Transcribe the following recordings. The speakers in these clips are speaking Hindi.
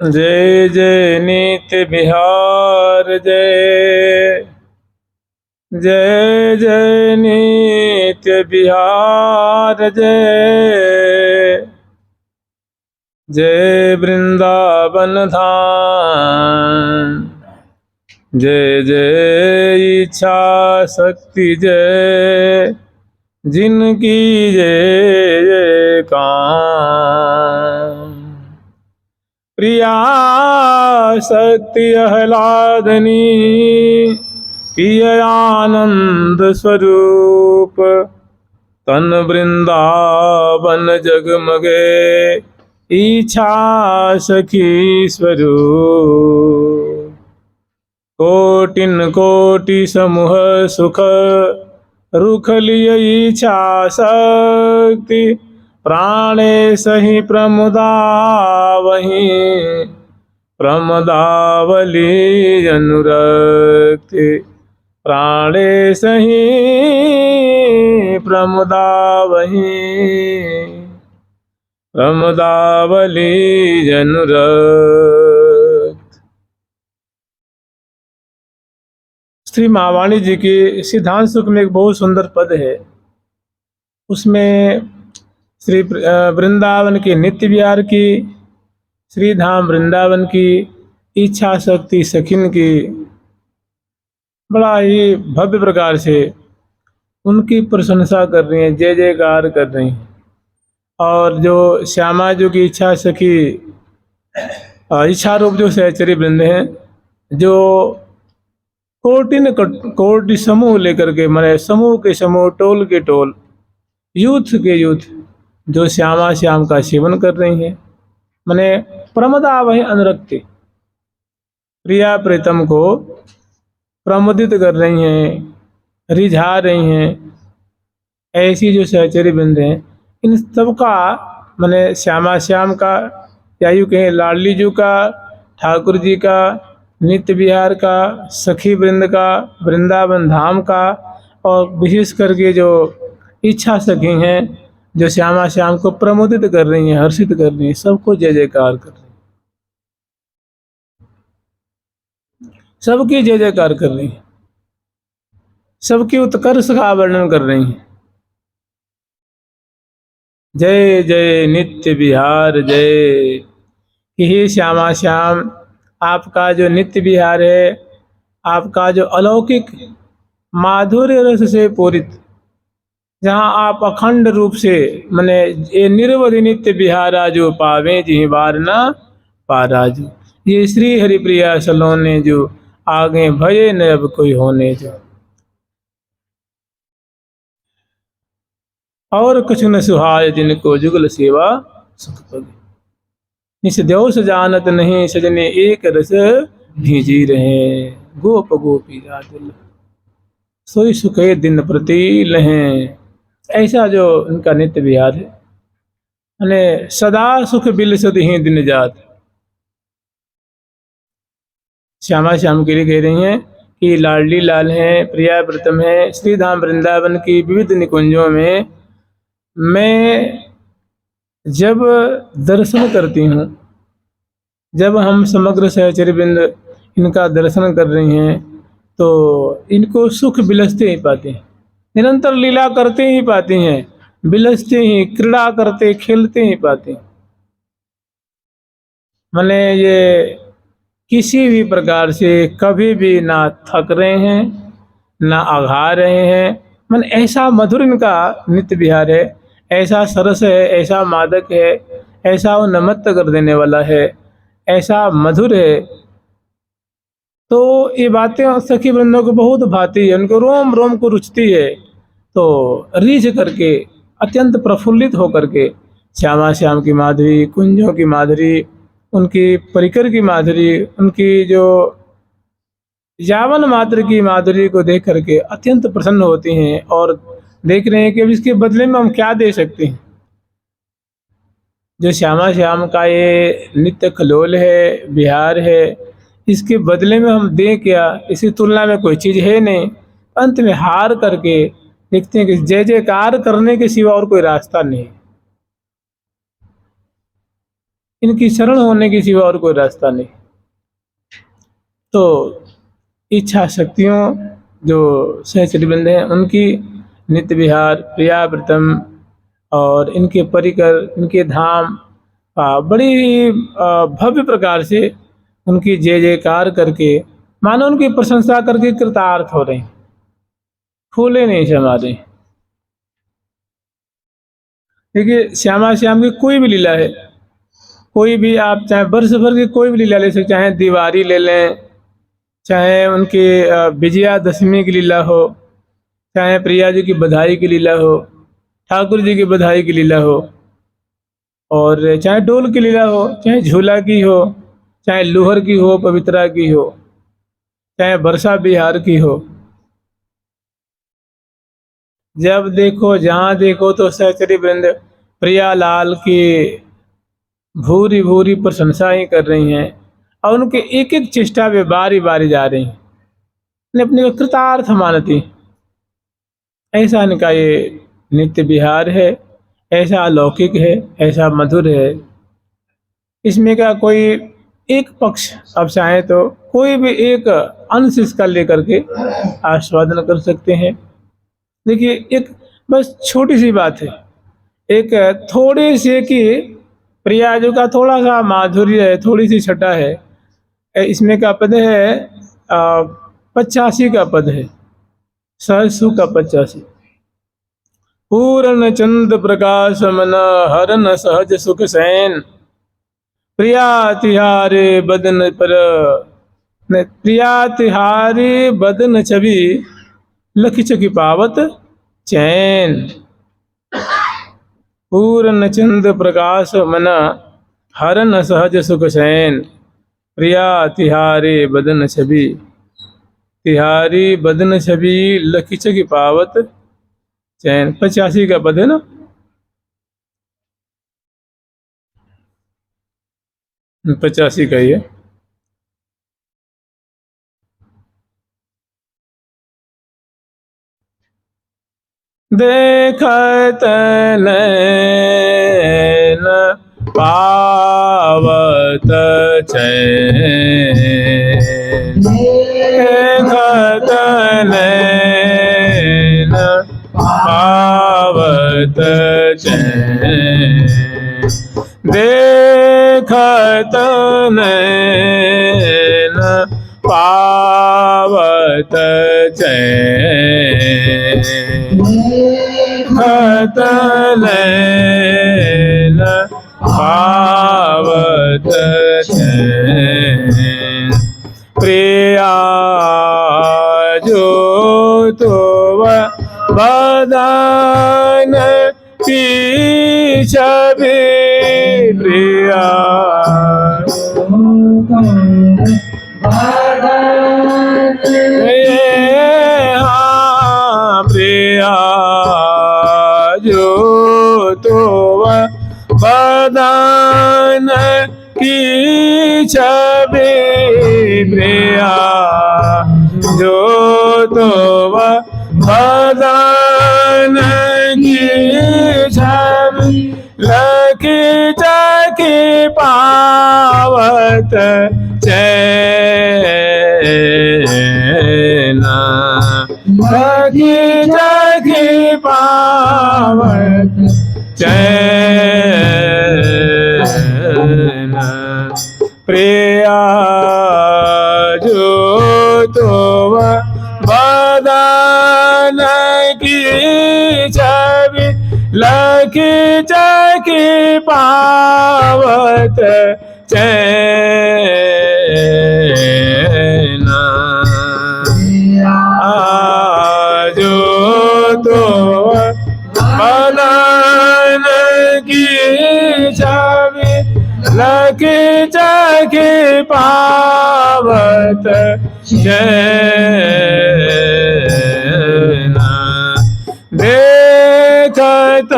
जय जय नित्य बिहार जय, जय जय नित्य बिहार जय, जय वृंदावन धाम, जय जय इच्छा शक्ति जय, जिनकी जय जय काम। प्रिया शक्ति आह्लादनी पिय आनंद स्वरूप, तन वृंदावन जगमगे इच्छा सखी स्वरूप। कोटिन कोटि समूह सुख रुख लिय इच्छा शक्ति, प्राणे सही प्रमुदावहि प्रमदावली अनुरक्ति, प्राणे सही प्रमुदावहि प्रमदावली अनुरक्त। श्री महावाणी जी की सिद्धांत सुख में एक बहुत सुंदर पद है। उसमें श्री वृंदावन के नित्य विहार की, श्री धाम वृंदावन की इच्छा शक्ति सखिन की बड़ा ही भव्य प्रकार से उनकी प्रशंसा कर रही हैं, जय जयकार कर रही हैं। और जो श्यामा जी की इच्छा सखी इच्छा रूप जो सहचरी वृंद हैं, जो कोटि समूह लेकर के, माने समूह के समूह, टोल के टोल, यूथ के यूथ जो श्यामा श्याम का सेवन कर रही हैं, माने प्रमदा वही अनुरक्ति, प्रिया प्रीतम को प्रमोदित कर रही हैं, रिझा रही हैं। ऐसी जो सहचरी वृंद हैं, इन सबका माने श्यामा श्याम का, या यूँ कहें लाडली जी का, ठाकुर जी का, नित्य विहार का, सखी वृंद का, वृंदावन धाम का, और विशेष करके जो इच्छा सखी हैं, जो श्यामा श्याम को प्रमोदित कर रही हैं, हर्षित कर रही हैं, सबको जय जयकार कर रही हैं, सबकी जय जयकार कर रही हैं, सबकी उत्कर्ष का वर्णन कर रही हैं। जय जय नित्य विहार जय, कि हे श्यामा श्याम, आपका जो नित्य विहार है, आपका जो अलौकिक माधुर्य रस से पूरित, जहाँ आप अखंड रूप से मने ये निर्वधि नित्य विहारा जो पावे जी बार ना पाराजू, ये श्री हरिप्रिया सलोने जो आगे भये न अब कोई होने जो, और कुछ न सुहाय जिनको जुगल सेवा सुख पगे, निस देव जानत नहीं सजने एक रस भीजी रहे, गोप गोपी दिल सोई सुखे दिन प्रति लहें। ऐसा जो उनका नित्य विहार है, अने सदा सुख बिलसद ही दिन जात। श्यामा श्याम के लिए कह रही हैं कि लाडली लाल हैं, प्रिया प्रीतम है। श्री धाम वृंदावन की विविध निकुंजों में मैं जब दर्शन करती हूँ, जब हम समग्र सहचरी वृंद इनका दर्शन कर रही हैं, तो इनको सुख बिलसते ही पाते हैं, निरंतर लीला करते ही पाते हैं, बिलसते ही, क्रीड़ा करते खेलते ही पाते हैं। मैंने ये किसी भी प्रकार से कभी भी ना थक रहे हैं, ना आघा रहे हैं। मन ऐसा मधुर इनका नित्य विहार है, ऐसा सरस है, ऐसा मादक है, ऐसा वो नमत्त कर देने वाला है, ऐसा मधुर है। तो ये बातें सखी वृंदों को बहुत भाती है, उनको रोम रोम को रुचती है। तो रीझ करके, अत्यंत प्रफुल्लित होकर के श्यामा श्याम की माधुरी, कुंजों की माधुरी, उनकी परिकर की माधुरी, उनकी जो यावन मात्र की माधुरी को देख करके अत्यंत प्रसन्न होती हैं, और देख रहे हैं कि अब इसके बदले में हम क्या दे सकते हैं। जो श्यामा श्याम का ये नित्य खलोल है, विहार है, इसके बदले में हम दें क्या, इसी तुलना में कोई चीज़ है नहीं। अंत में हार करके देखते हैं कि जय जयकार करने के सिवा और कोई रास्ता नहीं। इनकी शरण होने के सिवा और कोई रास्ता नहीं। तो इच्छा शक्तियों जो सहचरी वृंद हैं उनकी नित्य विहार प्रियाव्रतम और इनके परिकर, इनके धाम बड़ी भव्य प्रकार से उनकी जय जयकार करके मानो उनकी प्रशंसा करके कृतार्थ हो रहे हैं, फूले नहीं समा रहे। देखिए श्यामा श्याम की कोई भी लीला है, कोई भी आप चाहे वर्ष भर की कोई भी लीला ले सकते, चाहे दिवाली ले लें, चाहे उनकी विजयादशमी की लीला हो, चाहे प्रिया जी की बधाई की लीला हो, ठाकुर जी की बधाई की लीला हो, और चाहे डोल की लीला हो, चाहे झूला की हो, चाहे लोहर की हो, पवित्रा की हो, चाहे वर्षा बिहार की हो, जब देखो जहाँ देखो तो सहचरी वृंद प्रियालाल की भूरी भूरी प्रशंसा ही कर रही हैं और उनके एक एक चेष्टा पे बारी बारी जा रही हैं, अपने को कृतार्थ मानती। ऐसा इनका ये नित्य विहार है, ऐसा अलौकिक है, ऐसा मधुर है। इसमें का कोई एक पक्ष आप चाहें तो कोई भी एक अंश इसका लेकर के आस्वादन कर सकते हैं। देखिए एक बस छोटी सी बात है, एक थोड़े से कि प्रिया जी का थोड़ा सा माधुर्य है, थोड़ी सी छटा है, इसमें का पद है 85 का पद है, सहसु का 85। पूर्ण चंद प्रकाश मन हरन सहज सुख सैन, प्रिया तिहारे बदन पर प्रिया तिहारे बदन छवि लखी चकी पावत चैन। पूर्ण चंद प्रकाश मन हरन सहज सुख सैन, प्रिया तिहारे बदन छवि तिहारी बदन छवि लखी चकी पावत चैन। 85 का पद है ना। पचासी का ही है। देखत नैन पावत चैन, देखत नैन पावत चैन, देखत नैन पावत चैन, देखत नैन पावत चैन। प्रिया जो तो बदन की छवि, प्रिया प्रिया जो तो बदन की छवि, प्रिया जो तो बदन की छवि लखी चकी पावत चैन, लखी चकी पावत चैन। प्रिया जो तो बदन की छवि लखी चकी पावत चैन। जो तो बदन की छवि लखी चकी पावत चैन। देखत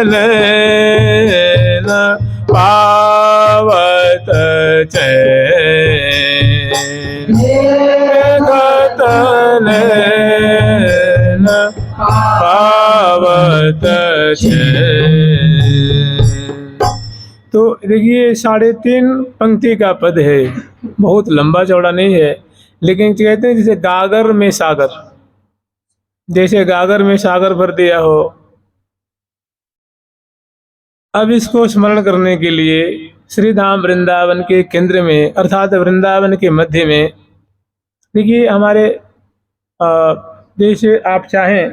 नैन पावत चैन, देखत नैन पावत चैन। तो देखिए 3.5 पंक्ति का पद है, बहुत लंबा चौड़ा नहीं है, लेकिन कहते हैं जैसे गागर में सागर, जैसे गागर में सागर भर दिया हो। अब इसको स्मरण करने के लिए श्री धाम वृंदावन के केंद्र में अर्थात वृंदावन के मध्य में, देखिए हमारे जैसे आप चाहें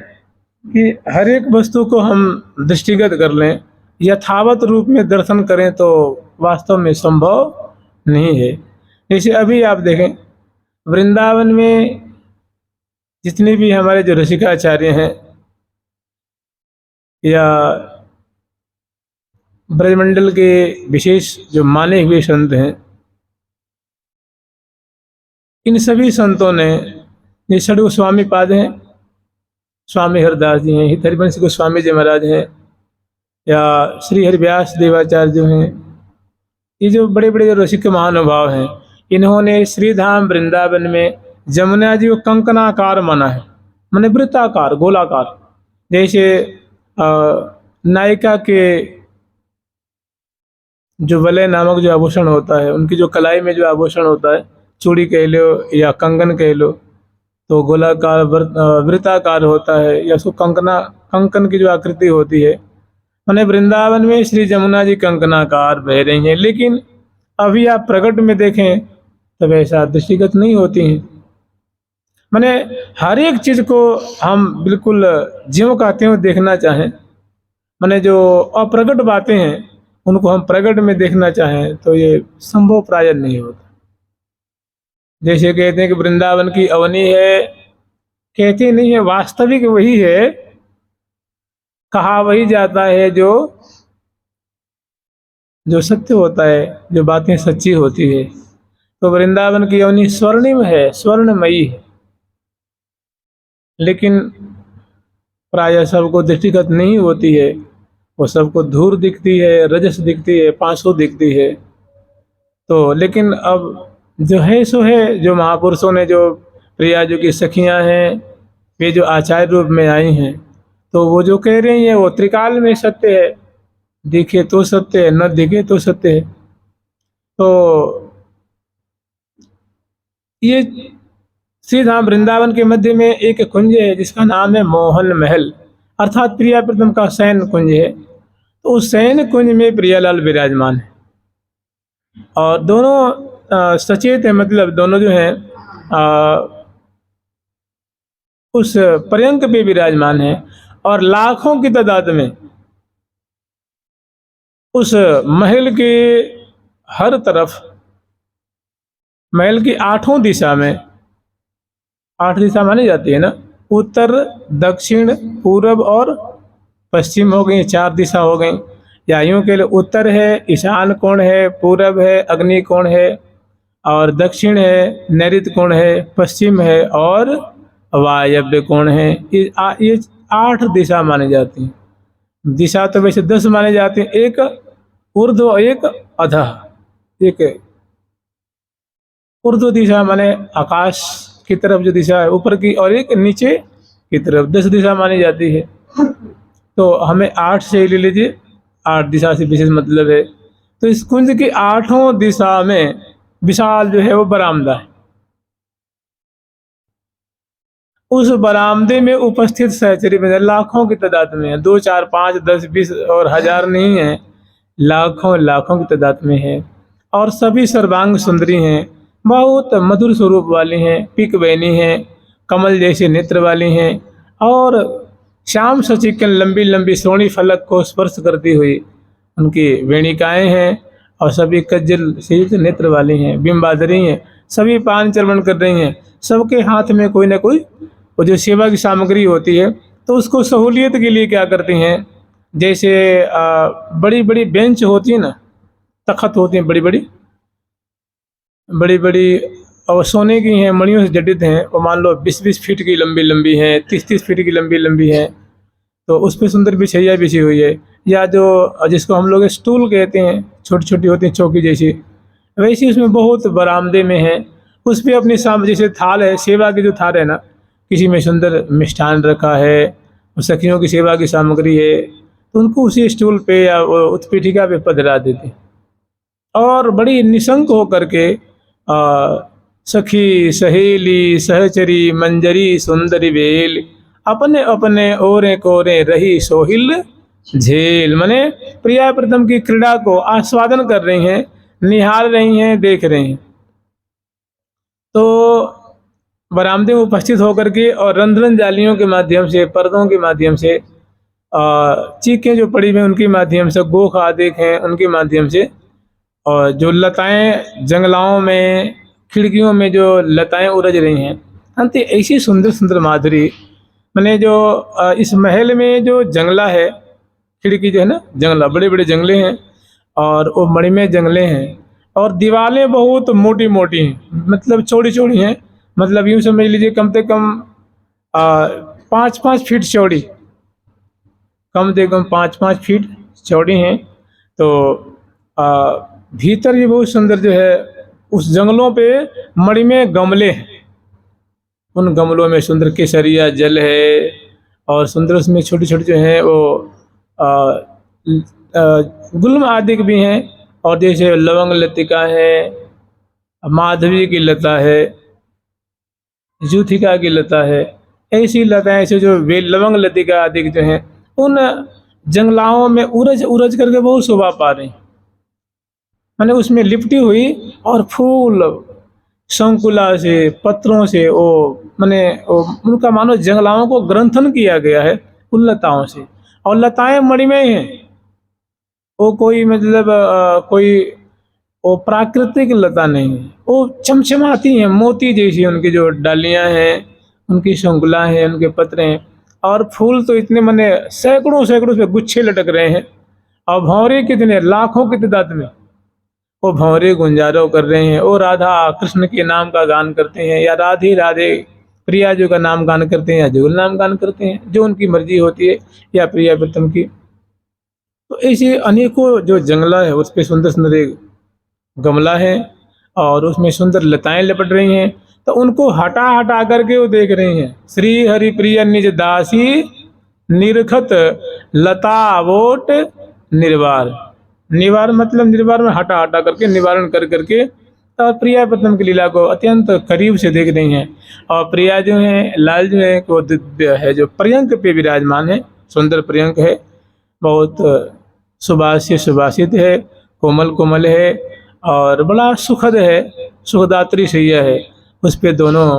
कि हर एक वस्तु को हम दृष्टिगत कर लें, यथावत रूप में दर्शन करें तो वास्तव में संभव नहीं है। जैसे अभी आप देखें वृंदावन में जितने भी हमारे जो रसिकाचार्य हैं या ब्रजमंडल के विशेष जो माने हुए संत हैं, इन सभी संतों ने, ये षड गोस्वामी पाद हैं, स्वामी हरदास जी हैं, हरिवंश गोस्वामी जी महाराज हैं, या श्री हरिव्यास देवाचार्य जो हैं, ये जो बड़े बड़े जो रसिक महानुभाव हैं, इन्होंने श्रीधाम वृंदावन में जमुना जी को कंकनाकार माना है, माने वृत्ताकार गोलाकार। जैसे नायिका के जो वलय नामक जो आभूषण होता है, उनकी जो कलाई में जो आभूषण होता है, चूड़ी कह लो या कंगन कह लो, तो गोलाकार वृत्ताकार होता है, या उसको कंकन की जो आकृति होती है। मैंने वृंदावन में श्री जमुना जी कंकनाकार बह रही हैं, लेकिन अभी आप प्रकट में देखें तब ऐसा दृष्टिगत नहीं होती हैं। मैंने हर एक चीज को हम बिल्कुल ज्यों का त्यों देखना चाहें, मैंने जो अप्रकट बातें हैं उनको हम प्रकट में देखना चाहें तो ये संभव प्राय नहीं होता। जैसे कहते हैं कि वृंदावन की अवनी है, कहते नहीं है, वास्तविक वही है, कहा वही जाता है जो सत्य होता है, जो बातें सच्ची होती है। तो वृंदावन की अवनी स्वर्णिम है, स्वर्णमयी है, लेकिन प्राय सबको दृष्टिगत नहीं होती है। वो सबको धूर दिखती है, रजस दिखती है, पांसु दिखती है। तो लेकिन अब जो है सो है, जो महापुरुषों ने, जो प्रिया जो की सखियां हैं, वे जो आचार्य रूप में आई हैं, तो वो जो कह रही हैं वो त्रिकाल में सत्य है, दिखे तो सत्य है, न दिखे तो सत्य है। तो ये श्रीधाम वृंदावन के मध्य में एक कुंज है जिसका नाम है मोहन महल, अर्थात प्रिया प्रीतम का शयन कुंज है। तो उस शयन कुंज में प्रियालाल विराजमान है, और दोनों सचेत है, मतलब दोनों जो हैं उस पर्यंक पे विराजमान है, और लाखों की तादाद में उस महल के हर तरफ, महल की 8 दिशा में, 8 दिशा मानी जाती है ना, उत्तर दक्षिण पूर्व और पश्चिम हो गई, 4 दिशा हो गई। या यूं के लिए उत्तर है, ईशान कोण है, पूर्व है, अग्नि कोण है, और दक्षिण है, नैऋत्य कोण है, पश्चिम है, और वायव्य कोण है। ये 8 दिशा मानी जाती हैं। दिशा तो वैसे 10 मानी जाती हैं, एक ऊर्ध्व, एक अधः। एक ऊर्ध्व दिशा माने आकाश की तरफ जो दिशा है ऊपर की, और एक नीचे की तरफ, 10 दिशा मानी जाती है। तो हमें 8 से ले लीजिए, 8 दिशा से विशेष मतलब है। तो इस कुंज की 8 दिशा में विशाल जो है वो बरामदा है। उस बरामदे में उपस्थित सहचरी में लाखों की तादाद में है, 2, 4, 5, 10, 20 और हजार नहीं है, लाखों की तादाद में है। और सभी सर्वांग सुंदरी हैं, बहुत मधुर स्वरूप वाली हैं, पीक बहनी हैं, कमल जैसे नेत्र वाली हैं, और श्याम सचिकन लंबी लंबी सोनी फलक को स्पर्श करती हुई उनकी वेणिकाएं हैं, और सभी कज्जल से नेत्र वाली हैं, बिंबाधरी हैं, सभी पान चर्वण कर रही हैं। सबके हाथ में कोई ना कोई वो जो सेवा की सामग्री होती है, तो उसको सहूलियत के लिए क्या करती हैं, जैसे बड़ी बड़ी बेंच होती है ना, तख्त होती हैं बड़ी बड़ी, और सोने की हैं, मणियों से जडित हैं, और मान लो 20-20 फीट की लंबी हैं, 30-30 फीट की लंबी हैं। तो उस पर सुंदर बिछैया बिछी हुई है, या जो जिसको हम लोग स्टूल कहते हैं, छोटी छोटी होती हैं चौकी जैसी, वैसी उसमें बहुत बरामदे में है। उस पर अपनी जैसे थाल है, सेवा की जो थाल है ना, किसी में सुंदर मिष्ठान रखा है, सखियों की सेवा की सामग्री है, तो उनको उसी स्टूल पे या उत्पीठिका पे पधरा देते हैं। और बड़ी निशंक होकर के सखी सहेली सहचरी मंजरी सुंदरी बेल, अपने अपने ओरे कोरे रही सोहिल झेल। माने प्रिया प्रीतम की क्रीड़ा को आस्वादन कर रही हैं, निहार रही हैं, देख रही हैं। तो बरामदे में उपस्थित होकर के और रंध्रन जालियों के माध्यम से, पर्दों के माध्यम से, चीखें जो पड़ी हुई उनके माध्यम से, गोख आदि हैं उनके माध्यम से, और जो लताएं जंगलाओं में खिड़कियों में जो लताएं उरज रही हैं, अंत ऐसी सुंदर सुंदर माधुरी। मैंने जो इस महल में जो जंगला है, खिड़की जो है ना, जंगला बड़े बड़े जंगले हैं और वो मणिमय जंगले हैं, और दीवारें बहुत मोटी मोटी हैं, मतलब चौड़ी चौड़ी हैं। मतलब यूँ समझ लीजिए कम से कम 5-5 फीट चौड़ी, कम से कम 5-5 फीट चौड़ी हैं। तो भीतर भी बहुत सुंदर जो है, उस जंगलों पे मणिमय गमले हैं, उन गमलों में सुंदर केसरिया जल है, और सुंदर उसमें छोटी छोटी जो है वो गुल्म आदि भी हैं, और जैसे लवंग लतिका है, माधवी की लता है, जूथिका की लता है, ऐसी लताएं ऐसे जो लवंग लतिका आदि जो हैं, उन जंगलाओं में उरज उरज करके बहुत शोभा पा रही। मैंने उसमें लिपटी हुई, और फूल संकुला से पत्रों से वो मैंने उनका मानो जंगलाओं को ग्रंथन किया गया है उन लताओं से। और लताएं मणिमय हैं, वो कोई मतलब कोई वो प्राकृतिक लता नहीं है, वो चमचमाती हैं मोती जैसी। उनकी जो डालियां हैं, उनकी संकुला हैं, उनके पत्र हैं, और फूल तो इतने मैंने सैकड़ों सैकड़ों से गुच्छे लटक रहे हैं, और भंवरे कितने लाखों की तादाद में वो भंवरे गुंजारो कर रहे हैं। वो राधा कृष्ण के नाम का गान करते हैं, या राधे राधे प्रिया जो का नाम गान करते हैं, या जुगल नाम गान करते हैं, जो उनकी मर्जी होती है, या प्रिया प्रीतम की। तो ऐसे अनेकों जो जंगला है उस पर सुंदर सुंदर एक गमला है, और उसमें सुंदर लताएं लपट रही हैं। तो उनको हटा हटा करके वो देख रही हैं। श्री हरि प्रिय निज दासी निरखत लता वोट निर्वार। निवार मतलब निर्वार में हटा हटा करके, निवारण कर करके, और प्रिया प्रीतम की लीला को अत्यंत करीब से देख रही हैं। और प्रिया जो है, लाल जो है, वो दिव्य है, जो पर्यंक पे विराजमान है, सुंदर पर्यंक है, बहुत सुभाषित है, कोमल कोमल है, और बड़ा सुखद है, सुखदात्री सैया है उस पे दोनों।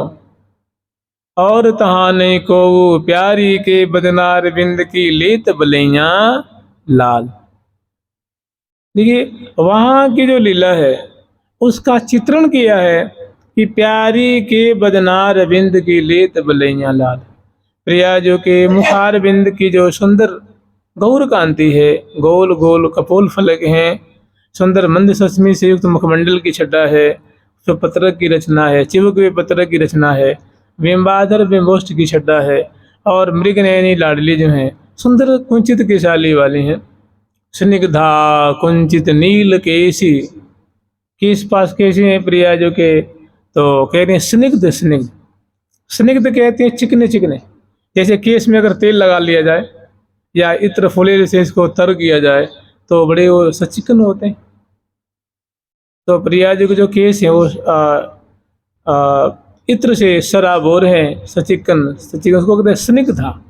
और तहाने को प्यारी के बदनार बिंद की लेत बलैया लाल। देखिए वहाँ की जो लीला है उसका चित्रण किया है कि प्यारी के बदनार बिंद की लेत बलैया लाल। प्रिया जो के मुखार बिंद की जो सुंदर गौर कांति है, गोल गोल कपोल फलक हैं, सुंदर मंद सस्मी से युक्त मुखमंडल की छटा है, जो पत्रक की रचना है, चिबुक वे पत्रक की रचना है, बिंबाधर बिंबोष्ट की छटा है, और मृग नयनी लाडली जो हैं सुंदर कुंचित केशाली वाली हैं। स्निग्धा कुंचित नील केसी, किस पास कैसी हैं प्रिया जो के, तो कह रहे हैं स्निग्ध स्निग्ध। स्निग्ध कहते हैं चिकने चिकने, जैसे केस में अगर तेल लगा लिया जाए या इत्र फुले से इसको तर किया जाए तो बड़े वो सचिकन होते हैं। तो प्रिया जी के जो केस है वो इत्र से सराबोर है, सचिकन सचिकन, उसको कहते हैं स्निग्धा।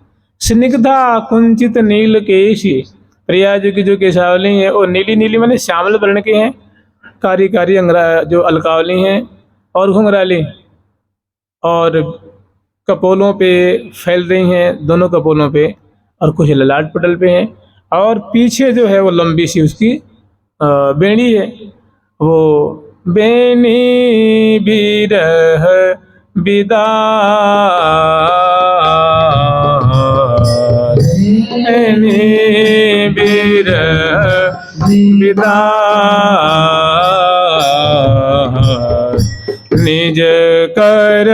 स्निग्धा कुंचित नील केशी। प्रिया जी की जो केशावली है वो नीली नीली माने श्यामल वर्ण के हैं, कारी कारी जो अलकावली हैं और घुंघराली, और कपोलों पे फैल रही हैं, दोनों कपोलों पे, और कुछ ललाट पटल पे हैं, और पीछे जो है वो लंबी सी उसकी बेणी है। वो बेनी बिरह विदा, बेनी बिरह विदा, निज कर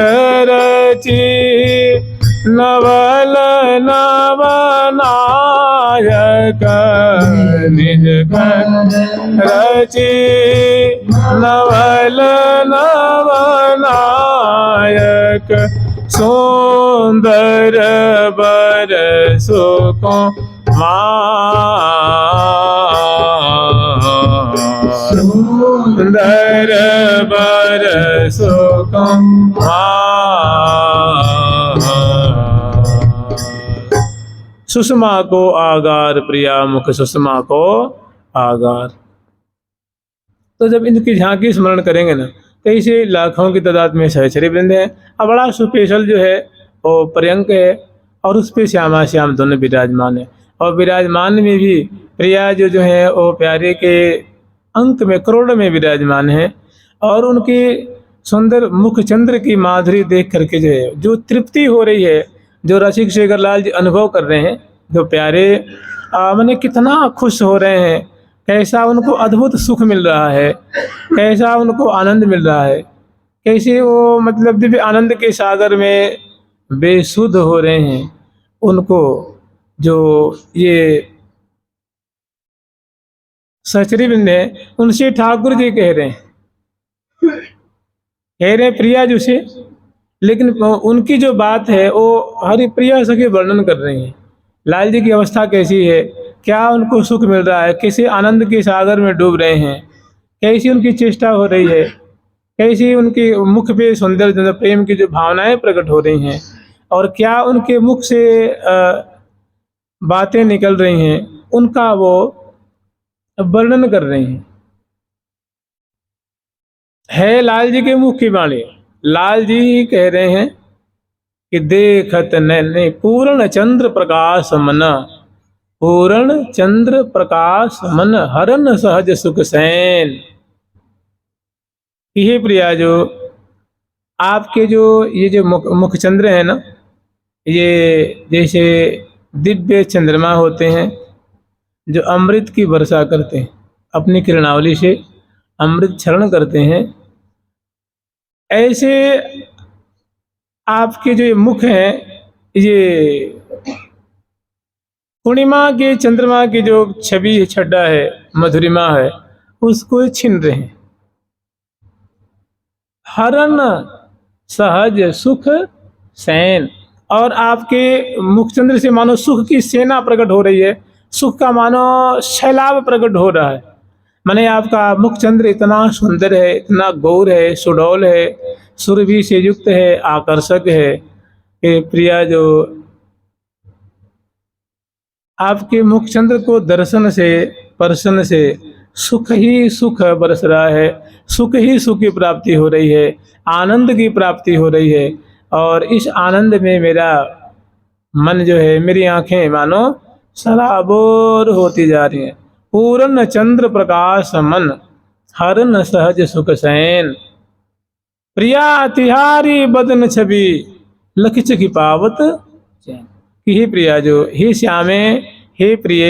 रची नवल नवनायक, निज कर रची नवल नवनायक, सुंदर बरसों मान, सुंदर बर सुषमा को आगार प्रिया मुख सुषमा को आगार। तो जब इनकी झांकी स्मरण करेंगे ना तो इसे लाखों की तादाद में सहचरी वृंद है। अब बड़ा स्पेशल जो है वो पर्यंक है और उस पे श्यामा श्याम दोनों विराजमान है। और विराजमान में भी प्रिया जो है वो प्यारे के अंक में करोड़ में विराजमान है। और उनकी सुंदर मुख चंद्र की माधुरी देख करके जो है जो तृप्ति हो रही है, जो रसिक शेखर लाल जी अनुभव कर रहे हैं, जो प्यारे माने कितना खुश हो रहे हैं, कैसा उनको अद्भुत सुख मिल रहा है, कैसा उनको आनंद मिल रहा है, कैसे वो मतलब दिव्य आनंद के सागर में बेसुध हो रहे हैं। उनको जो ये सहचरी वृंद है उनसे ठाकुर जी कह रहे हैं प्रिया जी से, लेकिन उनकी जो बात है वो हरिप्रिया सखी वर्णन कर रही हैं। लाल जी की अवस्था कैसी है, क्या उनको सुख मिल रहा है, कैसे आनंद के सागर में डूब रहे हैं, कैसी उनकी चेष्टा हो रही है, कैसी उनके मुख पे सुंदर प्रेम की जो भावनाएं प्रकट हो रही हैं, और क्या उनके मुख से बातें निकल रही हैं, उनका वो वर्णन कर रही हैं। है लाल जी के मुख की वाणी। लाल जी कह रहे हैं कि देखत नैने पूर्ण चंद्र प्रकाश मन, पूर्ण चंद्र प्रकाश मन हरन सहज सुख सैन। ये प्रिया जो आपके जो ये जो मुख चंद्र है ना, ये जैसे दिव्य चंद्रमा होते हैं जो अमृत की वर्षा करते हैं, अपनी किरणावली से अमृत क्षरण करते हैं, ऐसे आपके जो मुख हैं ये पूर्णिमा के चंद्रमा की जो छवि छड्डा है, मधुरिमा है, उसको छीन रहे हैं। हरन सहज सुख सैन, और आपके मुखचंद्र से मानो सुख की सेना प्रकट हो रही है, सुख का मानो सैलाब प्रकट हो रहा है। माने आपका मुखचंद्र इतना सुंदर है, इतना गौर है, सुडौल है, सुरभि से युक्त है, आकर्षक है कि प्रिया जो आपके मुखचंद्र को दर्शन से स्पर्शन से सुख ही सुख बरस रहा है, सुख ही सुख की प्राप्ति हो रही है, आनंद की प्राप्ति हो रही है। और इस आनंद में मेरा मन जो है, मेरी आंखें मानो सराबोर होती जा रही हैं। पूर्ण चंद्र प्रकाश मन हरन सहज सुख सैन, प्रिया तिहारी बदन छवि लखिच की पावत चैन। कि हे प्रिया जो, हे श्यामे, हे प्रिय,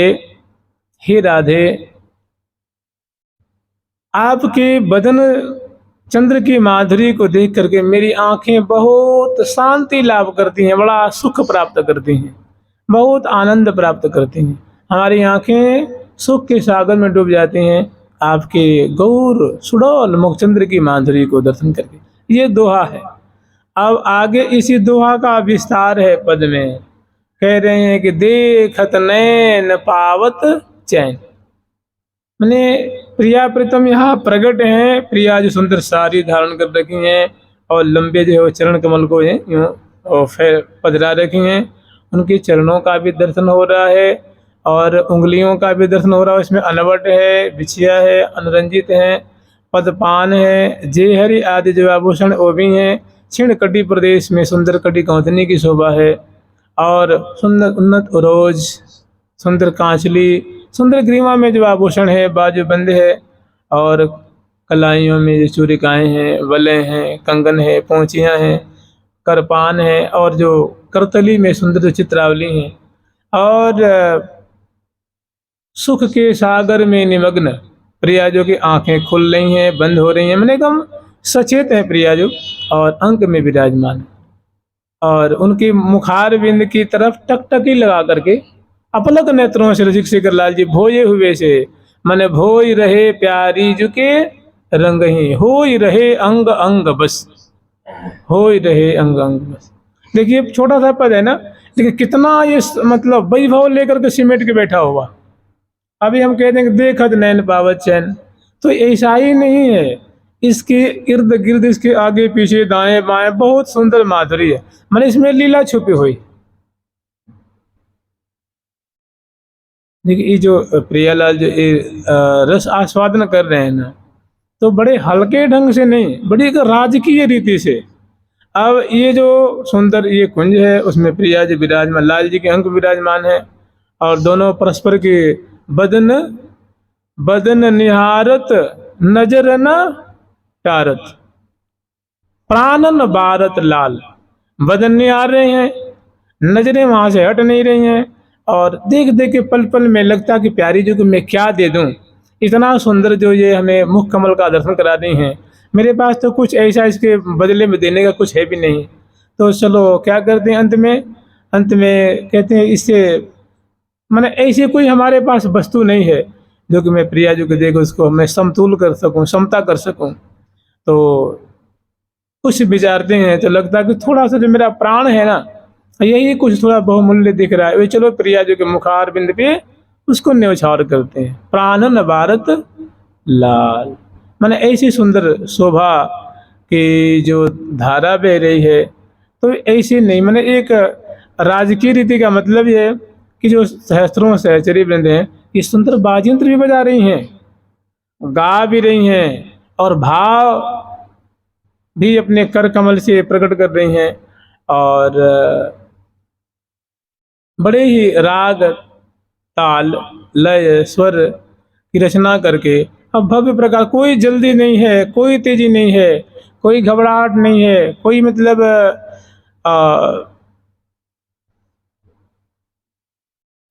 हे राधे, आपके बदन चंद्र की माधुरी को देख करके मेरी आंखें बहुत शांति लाभ करती हैं, बड़ा सुख प्राप्त करती हैं, बहुत आनंद प्राप्त करती हैं। हमारी आंखें सुख के सागर में डूब जाती हैं आपके गौर सुडौल मुखचंद्र की माधुरी को दर्शन करके। ये दोहा है। अब आगे इसी दोहा का विस्तार है पद में। कह रहे हैं कि देखत नैन पावत चैन, मैंने प्रिया प्रीतम यहाँ प्रकट हैं। प्रिया जो सुंदर साड़ी धारण कर रखी हैं और लंबे जो है वो चरण कमल को यूँ पधरा रखी हैं, उनके चरणों का भी दर्शन हो रहा है और उंगलियों का भी दर्शन हो रहा है। इसमें अनवट है, बिछिया है, अनुरंजित है, पदपान है, जेहरी आदि जो आभूषण वो भी हैं। क्षीण कटी प्रदेश में सुंदर कटी कौंतनी की शोभा है और सुंदर उन्नत उरोज, सुंदर कांचली, सुंदर ग्रीवा में जो आभूषण है, बाजूबंद है और कलाइयों में जो चूड़िकाएँ हैं, वले हैं, कंगन है, पोंचियाँ हैं, करपान है और जो करतली में सुंदर चित्रावली हैं और सुख के सागर में निमग्न प्रिया जो की आंखें खुल रही हैं, बंद हो रही हैं, मैंने एकदम सचेत है प्रिया जो और अंक में विराजमान और उनकी मुखार बिंद की तरफ टकटकी लगा करके अपलक नेत्रों से रसिक शेखर लाल जी भोये हुए से मन भोई रहे प्यारी जुके रंग ही, हो ही रहे अंग अंग बस, हो ही रहे अंग अंग बस। देखिए छोटा सा पद है ना, लेकिन कितना ये मतलब वैभव लेकर के सिमेट के बैठा हुआ। अभी हम कहते हैं कि देखत नैन पावत चैन, तो ऐसा ही नहीं है, इसके इर्द गिर्द, इसके आगे पीछे दाएं बाएं बहुत सुंदर माधुरी है, मैंने इसमें लीला छुपी हुई। देखिए ये जो प्रियालाल जो ये रस आस्वादन कर रहे हैं ना, तो बड़े हल्के ढंग से नहीं, बड़ी एक राजकीय रीति से। अब ये जो सुंदर ये कुंज है, उसमें प्रिया जी विराजमान, लाल जी के अंक विराजमान है, और दोनों परस्पर के बदन बदन निहारत, नजर न टारत, प्राणन बारत लाल। बदन निहार रहे हैं, नजरें वहां से हट नहीं रही हैं, और देख देख के पल पल में लगता कि प्यारी जी को मैं क्या दे दूं, इतना सुंदर जो ये हमें मुख कमल का दर्शन करा रही हैं, मेरे पास तो कुछ ऐसा इसके बदले में देने का कुछ है भी नहीं। तो चलो क्या करते हैं, अंत में कहते हैं इससे मैंने ऐसी कोई हमारे पास वस्तु नहीं है जो कि मैं प्रिया जी को देख उसको मैं समतुल कर सकूं, समता कर सकूं। तो कुछ विचारते हैं तो लगता है कि थोड़ा सा जो मेरा प्राण है ना, यही कुछ थोड़ा बहुमूल्य दिख रहा है, वे चलो प्रिया जी के मुखार बिंद पे उसको न्यौछावर करते हैं। प्राणन भारत लाल, मैंने ऐसी सुंदर शोभा की जो धारा बह रही है, तो ऐसी नहीं, मैंने एक राजकीय रीति का मतलब ये है कि जो सहस्त्रों सहचरी वृंद हैं, ये सुंदर बाजयंत्र भी बजा रही हैं, गा भी रही हैं, और भाव भी अपने कर कमल से प्रकट कर रही हैं, और बड़े ही राग ताल लय स्वर की रचना करके अब भव्य प्रकार, कोई जल्दी नहीं है, कोई तेजी नहीं है, कोई घबराहट नहीं है, कोई मतलब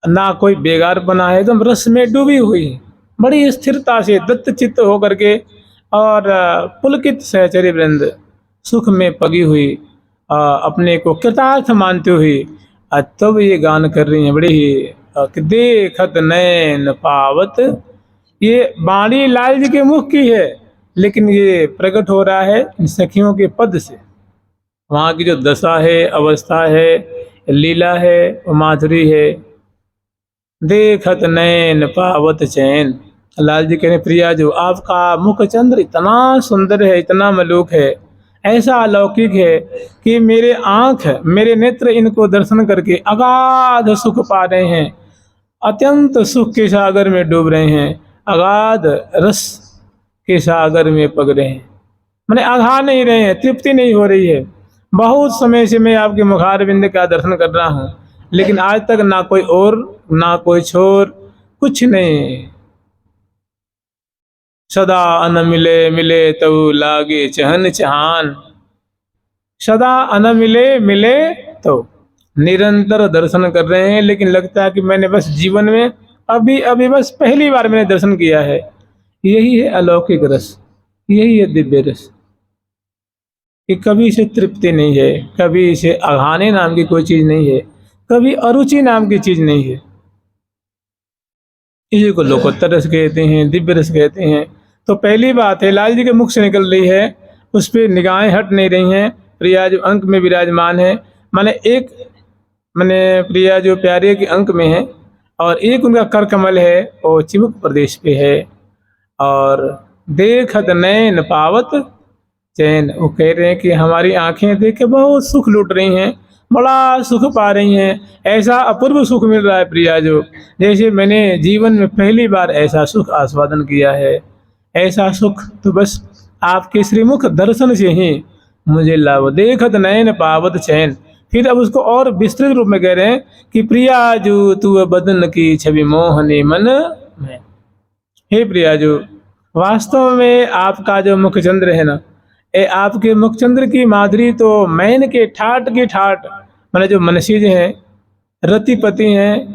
ना कोई बेगार बना है, एकदम रस में डूबी हुई, बड़ी स्थिरता से दत्त चित्त होकर के, और पुलकित सहचरी वृंद सुख में पगी हुई, अपने को कृतार्थ मानते हुए तब ये गान कर रही हैं, बड़े ही कि देखत नैन पावत। ये वाणी लाल जी के मुख की है, लेकिन ये प्रकट हो रहा है इन सखियों के पद से। वहाँ की जो दशा है, अवस्था है, लीला है, माधुरी है। देखत नैन पावत चैन, लाल जी कहने प्रिया जो आपका मुख चंद्र इतना सुंदर है, इतना मलूक है, ऐसा अलौकिक है कि मेरे आंख, मेरे नेत्र इनको दर्शन करके अगाध सुख पा रहे हैं, अत्यंत सुख के सागर में डूब रहे हैं, अगाध रस के सागर में पग रहे हैं, मैंने आघा नहीं रहे हैं, तृप्ति नहीं हो रही है। बहुत समय से मैं आपके मुखार बिंद का दर्शन कर रहा हूँ, लेकिन आज तक ना कोई और, ना कोई छोर, कुछ नहीं। सदा अन मिले मिले तो लागे चहन चहान, सदा अन मिले मिले तो, निरंतर दर्शन कर रहे हैं, लेकिन लगता है कि मैंने बस जीवन में अभी अभी बस पहली बार मैंने दर्शन किया है। यही है अलौकिक रस, यही है दिव्य रस, कि कभी इसे तृप्ति नहीं है, कभी इसे अघाने नाम की कोई चीज नहीं है, कभी अरुचि नाम की चीज नहीं है। इसी को लोकोत्तर रस कहते हैं, दिव्य रस कहते हैं। तो पहली बात है, लाल जी के मुख से निकल रही है, उस पर निगाहें हट नहीं रही हैं, प्रिया जो अंक में विराजमान है, मैंने प्रिया जो प्यारे के अंक में है, और एक उनका कर कमल है वो चिबुक प्रदेश पे है, और देखत नैन पावत चैन, वो कह रहे हैं कि हमारी आंखें देख के बहुत सुख लूट रही हैं, बड़ा सुख पा रही हैं, ऐसा अपूर्व सुख मिल रहा है प्रिया जो, जैसे मैंने जीवन में पहली बार ऐसा सुख आस्वादन किया है। ऐसा सुख तो बस आपके श्रीमुख दर्शन से ही मुझे लाभ। देखत नैन पावत चैन, फिर अब उसको और विस्तृत रूप में कह रहे हैं कि प्रिया जो तू बदन की छवि मोहनी मन में। हे प्रिया जो, वास्तव में आपका जो मुखचंद्र है ना, आपके मुखचंद्र की माधुरी तो मैन के ठाट की ठाट, मैंने जो मनसीज हैं, रतिपति हैं,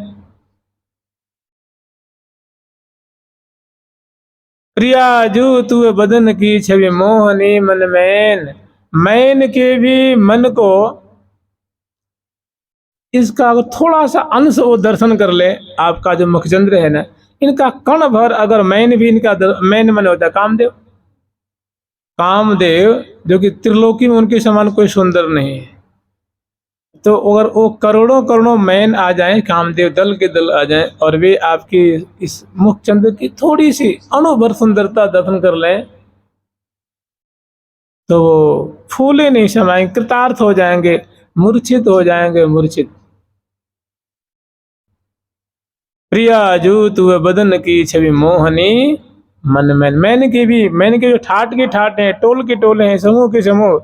प्रिया जो तू बदन की छवि मोहनी मन मैन, मैन के भी मन को इसका थोड़ा सा अंश वो दर्शन कर ले, आपका जो मुखचंद्र है ना, इनका कण भर अगर मैन भी इनका मैन मन होता है कामदेव, कामदेव जो कि त्रिलोकी में उनके समान कोई सुंदर नहीं है। तो अगर वो करोड़ों करोड़ों मैन आ जाएं, कामदेव दल के दल आ जाएं, और वे आपकी इस मुखचंद्र की थोड़ी सी अणुभर सुंदरता दर्शन कर लें, तो वो फूले नहीं समाएंगे, कृतार्थ हो जाएंगे, मूर्छित हो जाएंगे, मूर्छित। प्रिया जू तू बदन की छवि मोहनी, मन मैन। मैन के जो ठाट के ठाट हैं, टोल के टोले हैं, समूह के समूह,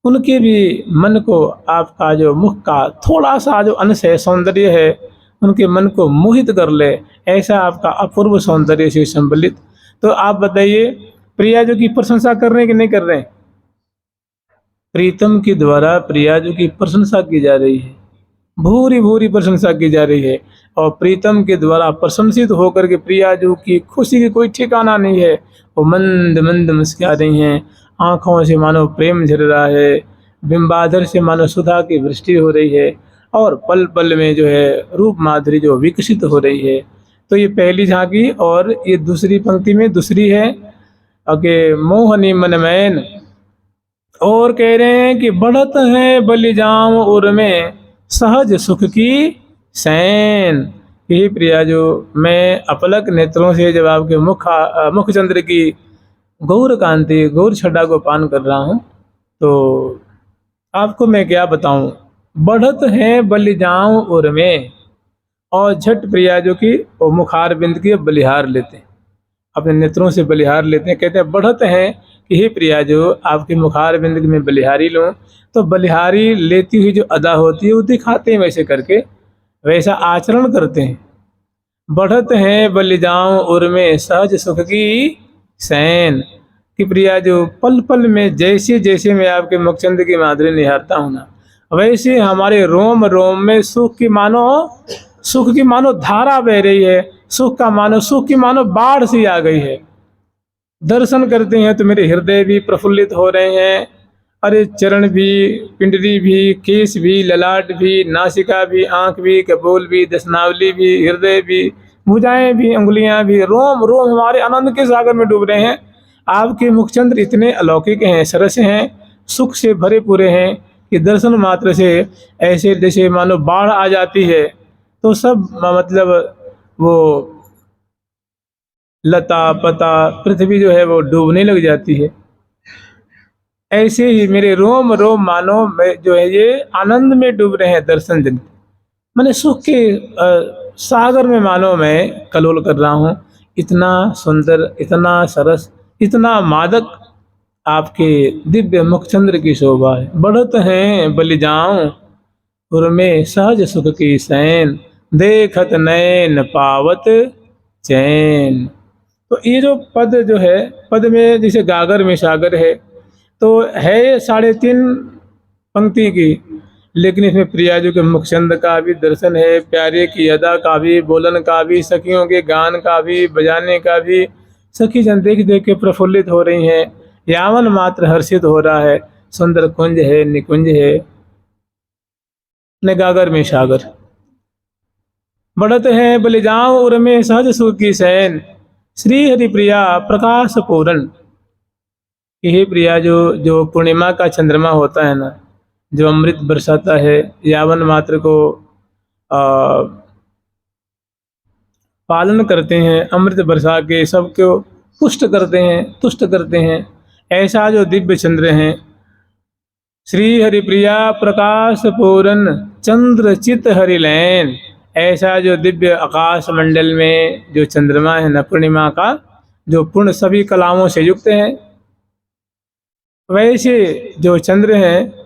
उनके भी मन को आपका जो मुख का थोड़ा सा जो अंश है, सौंदर्य है, उनके मन को मोहित कर ले, ऐसा आपका अपूर्व सौंदर्य से संबलित। तो आप बताइए, प्रिया जो की प्रशंसा कर रहे हैं कि नहीं कर रहे हैं? प्रीतम के द्वारा प्रिया जो की प्रशंसा की जा रही है, भूरी भूरी प्रशंसा की जा रही है, और प्रीतम के द्वारा प्रशंसित होकर के प्रिया जो की खुशी की कोई ठिकाना नहीं है। वो मंद मंद मुस्कुरा रही हैं, आंखों से मानो प्रेम झर रहा है, बिंबाधर से मानो सुधा की वृष्टि हो रही है, और पल पल में जो है रूप माधुरी जो विकसित हो रही है। तो ये पहली झांकी, और ये दूसरी पंक्ति में दूसरी है कि मोहनी मनमैन, और कह रहे हैं कि बढ़त है बलिजाम उर में सहज सुख की सैन। यही प्रिया जो मैं अपलक नेत्रों से जब आपके मुखचंद्र की गौर कांति गौर छटा को पान कर रहा हूँ, तो आपको मैं क्या बताऊं, बढ़त है बलिजाम उर में, और झट प्रिया जो कि वो मुखार बिंद की बलिहार लेते हैं, अपने नेत्रों से बलिहार लेते हैं। कहते हैं बढ़त हैं कि हे प्रिया जो आपके मुखार बिंद में बलिहारी लूँ, तो बलिहारी लेती हुई जो अदा होती है वो दिखाते हैं, वैसे करके वैसा आचरण करते हैं। बढ़त हैं बलिजाऊं उर में सहज सुख की सैन, कि प्रिया जो पल पल में जैसे जैसे मैं आपके मुखचंद्र की माधुरी निहारता हूँ ना, वैसे हमारे रोम रोम में सुख की मानो धारा बह रही है, सुख की मानो बाढ़ सी आ गई है। दर्शन करते हैं तो मेरे हृदय भी प्रफुल्लित हो रहे हैं, अरे चरण भी, पिंडली भी, केश भी, ललाट भी, नासिका भी, आंख भी, कपोल भी, दशनावली भी, हृदय भी, भुजाएं भी, अंगुलियां भी, रोम रोम हमारे आनंद के सागर में डूब रहे हैं। आपके मुखचंद्र इतने अलौकिक हैं, सरस हैं, सुख से भरे पूरे हैं कि दर्शन मात्र से ऐसे जैसे मानो बाढ़ आ जाती है, तो सब मतलब वो लता पता पृथ्वी जो है वो डूबने लग जाती है। ऐसे ही मेरे रोम रोम मानो मैं जो है ये आनंद में डूब रहे हैं, दर्शन दिन मैंने सुख के सागर में मानो मैं कलोल कर रहा हूँ। इतना सुंदर, इतना सरस, इतना मादक आपके दिव्य मुखचंद्र की शोभा है। बढ़त हैं बलिजाऊं उर में सहज सुख की सैन, देखत नैन पावत चैन। तो ये जो पद जो है, पद में जैसे गागर में सागर है, तो है 3.5 पंक्ति की, लेकिन इसमें प्रिया जी के मुखचंद का भी दर्शन है, प्यारे की अदा का भी, बोलन का भी, सखियों के गान का भी, बजाने का भी। सखी जन देख देख के प्रफुल्लित हो रही हैं, यावन मात्र हर्षित हो रहा है। सुंदर कुंज है, निकुंज है, न गागर में सागर। बढ़त है बलिजाऊं उर में सहज सुख की सैन, श्री हरि प्रिया प्रकाश पूरन। यही प्रिया जो पूर्णिमा का चंद्रमा होता है ना, जो अमृत बरसाता है, यावन मात्र को पालन करते हैं, अमृत बरसा के सबको पुष्ट करते हैं, तुष्ट करते हैं, ऐसा जो दिव्य चंद्र हैं, श्री हरि प्रिया प्रकाश पूरन चंद्र चित हरिलैन। ऐसा जो दिव्य आकाश मंडल में जो चंद्रमा है न, पूर्णिमा का, जो पूर्ण सभी कलाओं से युक्त है, वैसे जो चंद्र हैं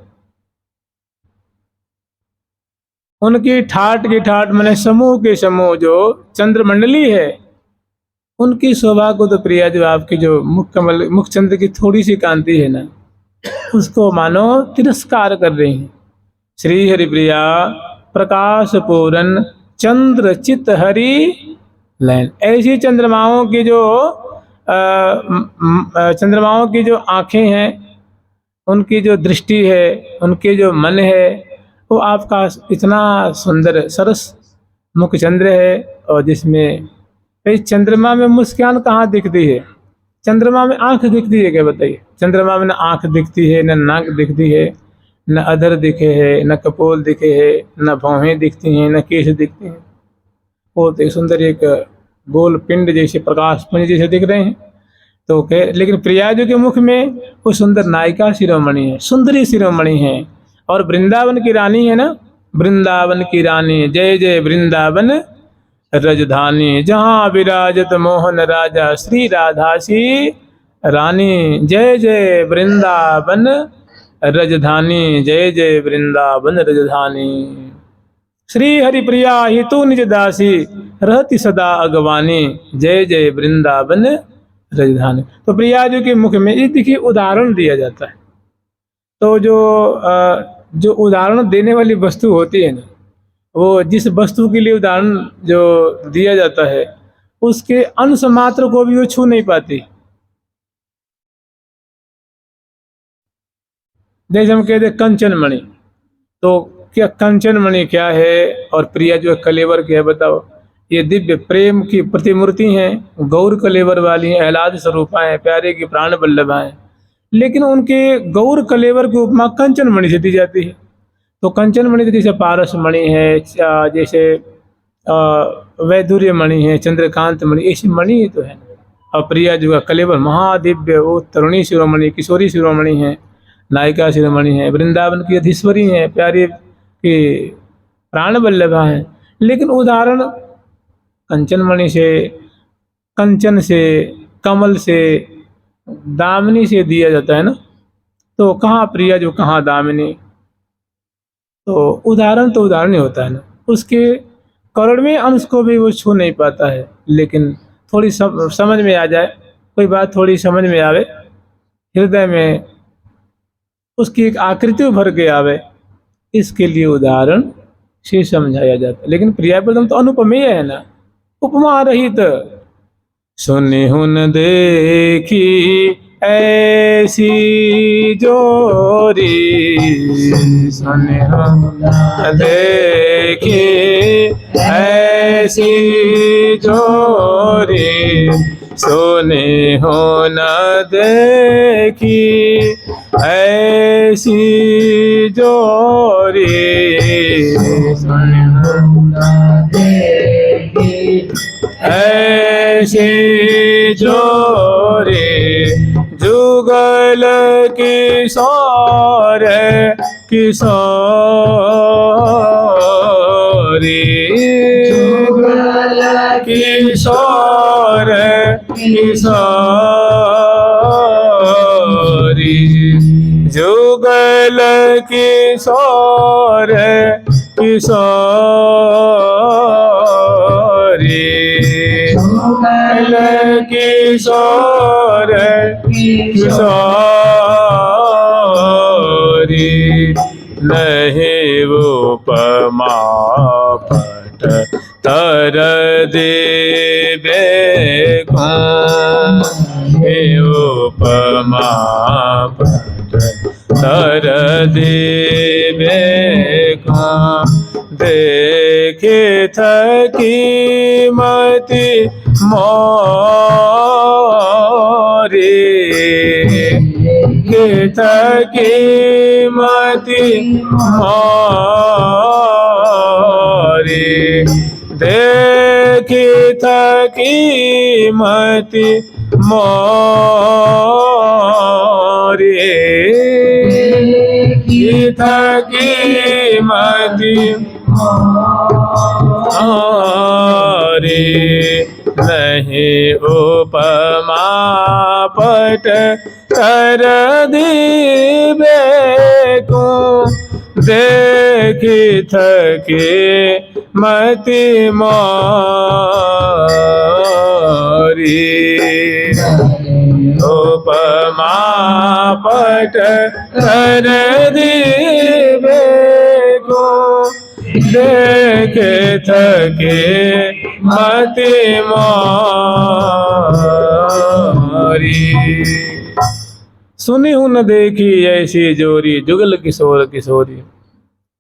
उनकी ठाट की ठाट मैंने समूह के समूह जो चंद्रमंडली है, उनकी शोभा को तो प्रिया जो आपकी जो मुख चंद्र की थोड़ी सी कांति है ना, उसको मानो तिरस्कार कर रही हैं। श्री हरि प्रिया प्रकाश पूरन चंद्र चित हरि लैन। ऐसी चंद्रमाओं की जो आंखें हैं, उनकी जो दृष्टि है, उनके जो मन है, वो आपका इतना सुंदर सरस मुख चंद्र है, और जिसमें इस चंद्रमा में मुस्कान कहाँ दिखती है? चंद्रमा में आंख दिखती है क्या? बताइए। चंद्रमा में न आंख दिखती है, न नाक दिखती है, न अधर दिखे है, न कपोल दिखे है, न भौहें दिखती हैं, न केश दिखते हैं। वो तो सुंदर एक गोल पिंड जैसे प्रकाश पुंज जैसे दिख रहे हैं। तो कह लेकिन प्रियाजू के मुख में वो सुंदर नायिका शिरोमणि है, सुंदरी शिरोमणि है। और वृंदावन की रानी है ना, वृंदावन की रानी, जय जय वृंदावन रजधानी, जहाँ विराजत मोहन राजा श्री राधासी रानी, जय जय वृंदावन रजधानी, जय जय वृंदावन रजधानी। श्री हरिप्रिया ही तू निज दासी, रहती सदा अगवानी, जय जय वृंदावन रजधानी। तो प्रिया जी के मुख में ये देखिए उदाहरण दिया जाता है। तो जो उदाहरण देने वाली वस्तु होती है ना, वो जिस वस्तु के लिए उदाहरण जो दिया जाता है उसके अंश मात्र को भी वो छू नहीं पाती। जैसे हम कहते कंचन मणि, तो क्या कंचन मणि क्या है और प्रिया जो कलेवर क्या है बताओ। ये दिव्य प्रेम की प्रतिमूर्ति हैं, गौर कलेवर वाली हैं, आह्लाद स्वरूपा हैं, प्यारे की प्राण वल्लभा हैं। लेकिन उनके गौर कलेवर की उपमा कंचन मणि से दी जाती है। तो कंचन मणि तो जैसे पारस मणि है, जैसे वैदुर्य मणि है, चंद्रकांत मणि, ऐसी मणि ही तो है। और प्रिया जो का कलेवर महादिव्य, वो तरुणी शिरोमणि, किशोरी शिरोमणि है, नायिका शिरोमणि है, वृंदावन की अधीश्वरी है, प्यारी की प्राण वल्लभा है। लेकिन उदाहरण कंचन मणि से, कंचन से, कमल से, दामिनी से दिया जाता है ना। तो कहाँ प्रिया जो कहाँ दामिनी। तो उदाहरण ही होता है ना, उसके करुणमय अंश को भी वो छू नहीं पाता है। लेकिन थोड़ी समझ में आ जाए, कोई बात थोड़ी समझ में आवे, हृदय में उसकी एक आकृति उभर के आवे, इसके लिए उदाहरण से समझाया जाता है। लेकिन प्रिया पदम तो अनुपमेय है ना, उपमा रहित। सुनी हुन देखी ऐसी जोरी, सुनी हुन देखी ऐसी जोरी, सुनी हुन देखी ऐसी जोरी, सुनी हुन देखी ऐसी जोरी, जुगल किशोर किशोरी, जुगल किशोर किशोरी, जुगल किशोर किशोरी, जुगल किशोर किशोरी, नहीं उपमा पट तर देवे को, उपमा पट तर देवे को, देखे थकी मति मोरी, देखे थकी मति मोरी, देखे थकी मति मोरी, थकी मति मोरी, नहीं उपमा पट कर दीबे को, देखी थके मति मोरी, उपमा पट कर दीबे को, देखे थके मति मोरी। सुनी हूँ न देखी ऐसी जोरी, जुगल किशोर किशोरी।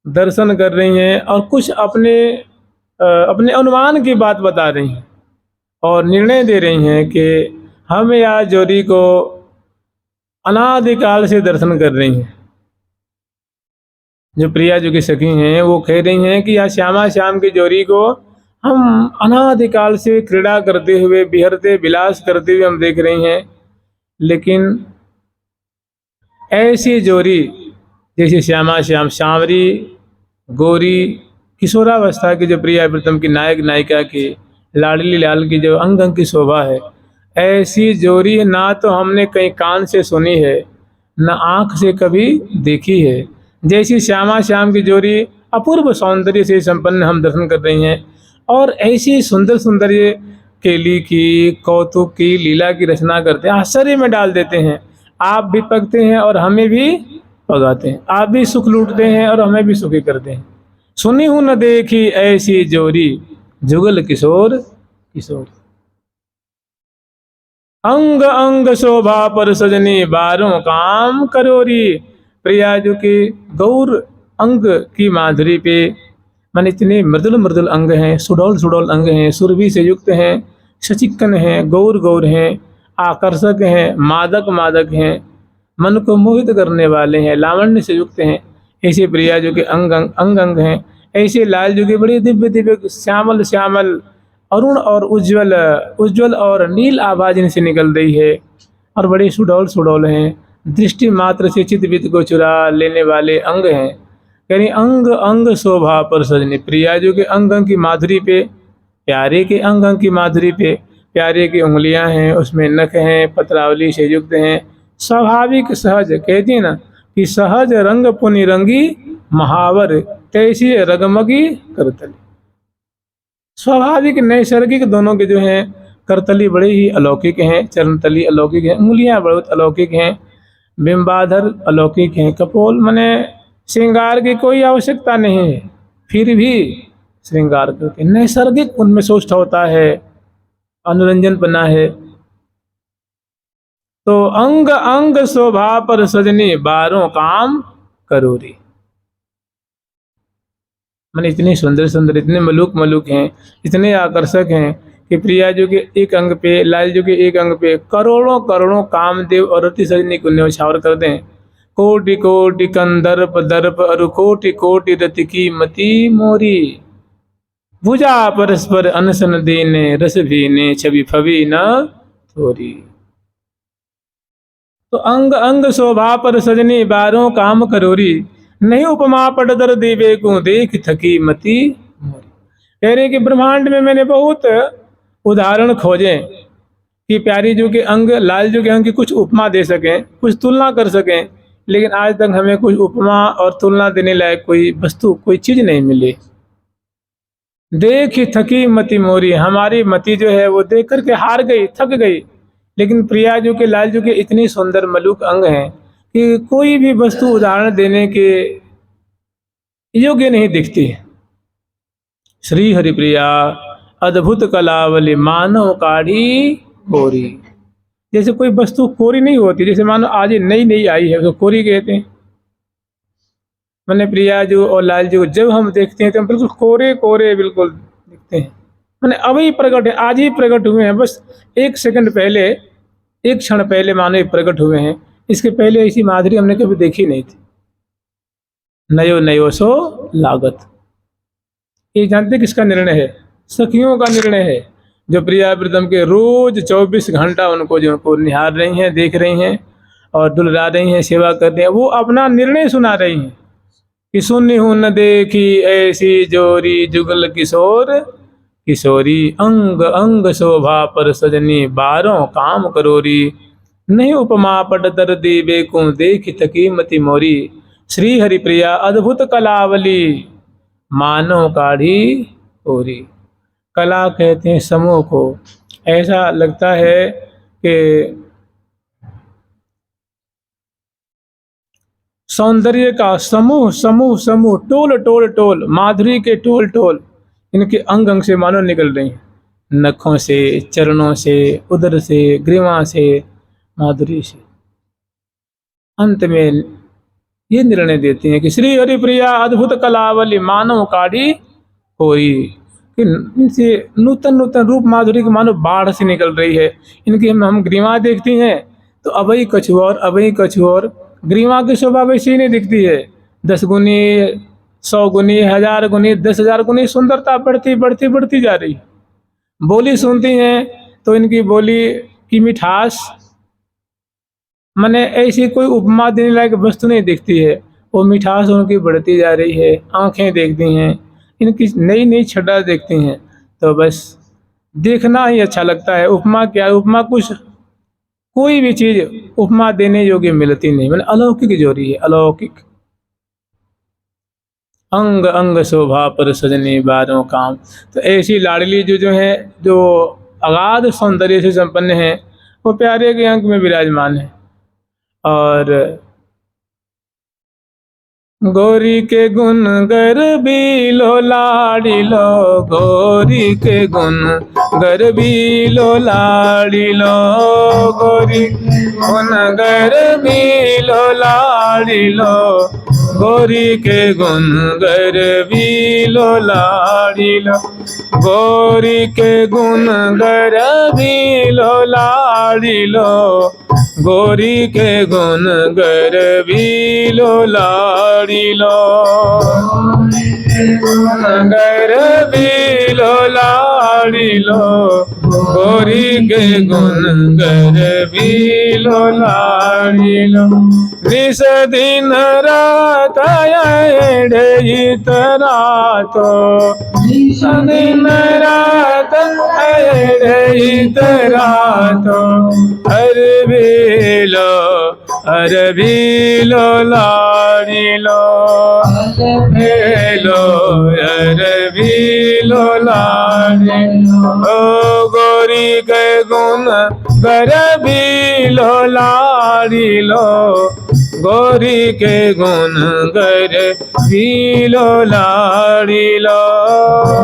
दर्शन कर रही हैं और कुछ अपने अनुमान की बात बता रही हैं और निर्णय दे रही हैं कि हम या जोरी को अनादिकाल से दर्शन कर रही हैं। जो प्रिया जो की सखी हैं वो कह रही हैं कि यहाँ श्यामा श्याम की जोड़ी को हम अनादिकाल से क्रीड़ा करते हुए, बिहरते विलास करते हुए हम देख रही हैं, लेकिन ऐसी जोड़ी जैसे श्यामा श्याम, सांवरी गोरी, किशोरावस्था की जो प्रिया प्रीतम की नायक नायिका की, लाडली लाल की जो अंग अंग की शोभा है, ऐसी जोड़ी ना तो हमने कहीं कान से सुनी है, न आँख से कभी देखी है। जैसी श्यामा श्याम की जोड़ी अपूर्व सौंदर्य से संपन्न हम दर्शन कर रही हैं, और ऐसी सुंदर सुंदर ये केली की, कौतुक की, लीला की रचना करते हैं, आश्चर्य में डाल देते हैं। आप भी पकते हैं और हमें भी पगाते हैं, आप भी सुख लूटते हैं और हमें भी सुखी करते हैं। सुनी हूं न देखी ऐसी जोड़ी, जुगल किशोर किशोर। अंग अंग शोभा पर सजनी, बारों काम करोरी। प्रिया जो के गौर अंग की माधुरी पे, मन इतने मृदुल मृदुल अंग हैं, सुडौल सुडौल अंग हैं, सुरभि से युक्त हैं, सचिक्कन हैं, गौर गौर हैं, आकर्षक हैं, मादक मादक हैं, मन को मोहित करने वाले हैं, लावण्य से युक्त हैं। ऐसे प्रिया जो के अंग अंग अंग हैं, ऐसे लाल जो के बड़े दिव्य दिव्य श्यामल श्यामल, अरुण और उज्जवल उज्जवल और नील आभा जिनसे निकल रही है, और बड़े सुडौल सुडौल हैं, दृष्टि मात्र से चित्त को चुरा लेने वाले अंग हैं। यानी अंग अंग शोभा पर सजनी, प्रिया जो के अंग अंग की माधुरी पे, प्यारे के अंग अंग की माधुरी पे, प्यारे की उंगलियां हैं, उसमें नख हैं, पत्रावली से युक्त हैं, स्वाभाविक सहज, कहती है ना कि सहज रंग पुनि रंगी, महावर तैसी रगमगी करतली। स्वाभाविक नैसर्गिक दोनों के जो हैं करतली बड़े ही अलौकिक हैं, चरणतली अलौकिक हैं, उंगलियां बहुत अलौकिक हैं, बिंबाधर अलौकिक हैं, कपोल मने श्रृंगार की कोई आवश्यकता नहीं है, फिर भी श्रृंगार करके नैसर्गिक उनमें सोच होता है, अनुरंजन बना है। तो अंग अंग शोभा पर सजनी, बारों काम करोरी। मैंने इतने सुंदर सुंदर, इतने मलूक मलूक हैं, इतने आकर्षक हैं कि प्रिया जो के एक अंग पे, लाल जो के एक अंग पे करोड़ों करोड़ों कामदेव और रति सजनी को न्यौछावर कर दें। कोटि कोटि कंदर्प दर्प अरु कोटि कोटि रति की मति मोरी, भुजा परस्पर अनसन देने, रस भीने छवि फवी न थोरी। तो अंग अंग शोभा पर सजनी, बारों काम करोरी, नहीं उपमा पटदर देवे को देख थकी मति मोरी। कह रहे कि ब्रह्मांड में मैंने बहुत उदाहरण खोजे कि प्यारी जो के अंग, लाल जो के अंग की कुछ उपमा दे सकें, कुछ तुलना कर सकें, लेकिन आज तक हमें कुछ उपमा और तुलना देने लायक कोई वस्तु, कोई चीज नहीं मिली। देख थकी मति मोरी, हमारी मति जो है वो देख करके हार गई, थक गई। लेकिन प्रिया जो के, लाल जो के इतनी सुंदर मलूक अंग हैं कि कोई भी वस्तु उदाहरण देने के योग्य नहीं दिखती। श्री हरिप्रिया अद्भुत कलावली, मानव काढ़ी कोरी। जैसे कोई वस्तु कोरी नहीं होती, जैसे मानो आज नई नई आई है, उसको कोरी कहते हैं। मैंने प्रिया जो और लाल जो जब हम देखते हैं तो हम बिल्कुल कोरे कोरे बिल्कुल दिखते हैं। मैंने अभी प्रकट है, आज ही प्रकट हुए हैं, बस एक सेकंड पहले, एक क्षण पहले मानो प्रकट हुए हैं। इसके पहले ऐसी माधुरी हमने कभी देखी नहीं थी। नयो नयो सो लागत, ये जानते किसका निर्णय है? सखियों का निर्णय है, जो प्रिया प्रीतम के रोज 24 घंटा उनको जो उनको निहार रही हैं, देख रही हैं और दुलरा रही हैं, सेवा कर रही हैं। वो अपना निर्णय सुना रही हैं कि सुनी हूं न देखी ऐसी जोरी, जुगल किशोर किशोरी। अंग अंग शोभा पर सजनी, बारों काम करोरी, नहीं उपमा पटदर देवे को देख थकी मति मोरी। श्री हरिप्रिया अद्भुत कलावली, मानो काढ़ी कोरी। कला कहते हैं समूह को। ऐसा लगता है कि सौंदर्य का समूह समूह समूह, टोल टोल टोल, माधुरी के टोल टोल इनके अंग अंग से मानो निकल रही हैं, नखों से, चरणों से, उदर से, ग्रीवा से, माधुरी से। अंत में ये निर्णय देती हैं कि श्री हरिप्रिया अद्भुत कलावली, मानव काढ़ी कोरी। इनसे नूतन नूतन रूप माधुरी की मानो बाढ़ से निकल रही है। इनकी हम ग्रीवा देखती हैं तो अभई कछु और, अभई कछु और। ग्रीवा की शोभा वैसी ही नहीं दिखती है, 10 गुनी, 100 गुनी, 1000 गुनी, 10,000 गुनी सुंदरता बढ़ती बढ़ती बढ़ती जा रही है। बोली सुनती हैं तो इनकी बोली की मिठास, मैंने ऐसी कोई उपमा देने लायक वस्तु नहीं दिखती है, वो मिठास उनकी बढ़ती जा रही है। आंखें देखती हैं, इनकी नई नई छटा देखती हैं, तो बस देखना ही अच्छा लगता है। उपमा क्या है, उपमा कुछ कोई भी चीज़ उपमा देने योग्य मिलती नहीं, मैंने अलौकिक जो रही है, अलौकिक। अंग अंग शोभा पर सजनी बारों काम। तो ऐसी लाडली जो है, जो अगाध सौंदर्य से संपन्न है, वो प्यारे के अंक में विराजमान है। और गोरी के गुण गरबी लो लाड़ी लो, गोरी के गुण गरबी लो लाड़ी लो, गोरी गुण गरबी लो लाड़ी लो, गोरी के गुण गरबी लो लाड़ी लो, गोरी के गुण गरबी लो लाड़ी लो, गोरी के गुण गरबी लो लाड़ी लो, गरबी लो लाड़ी लो, गोरी के गुण गरबी लो लाड़ी लो। निस दिन रात एढ़ी तरातो, निस दिन रात एढ़ी तरातो, अरबी लो लाड़ी लो, अरबी लो लाड़ी लो, ओ गोरी के गुण गरबी लो लाड़ी लो, गोरी के गुण गरबी लो लाड़ी लो,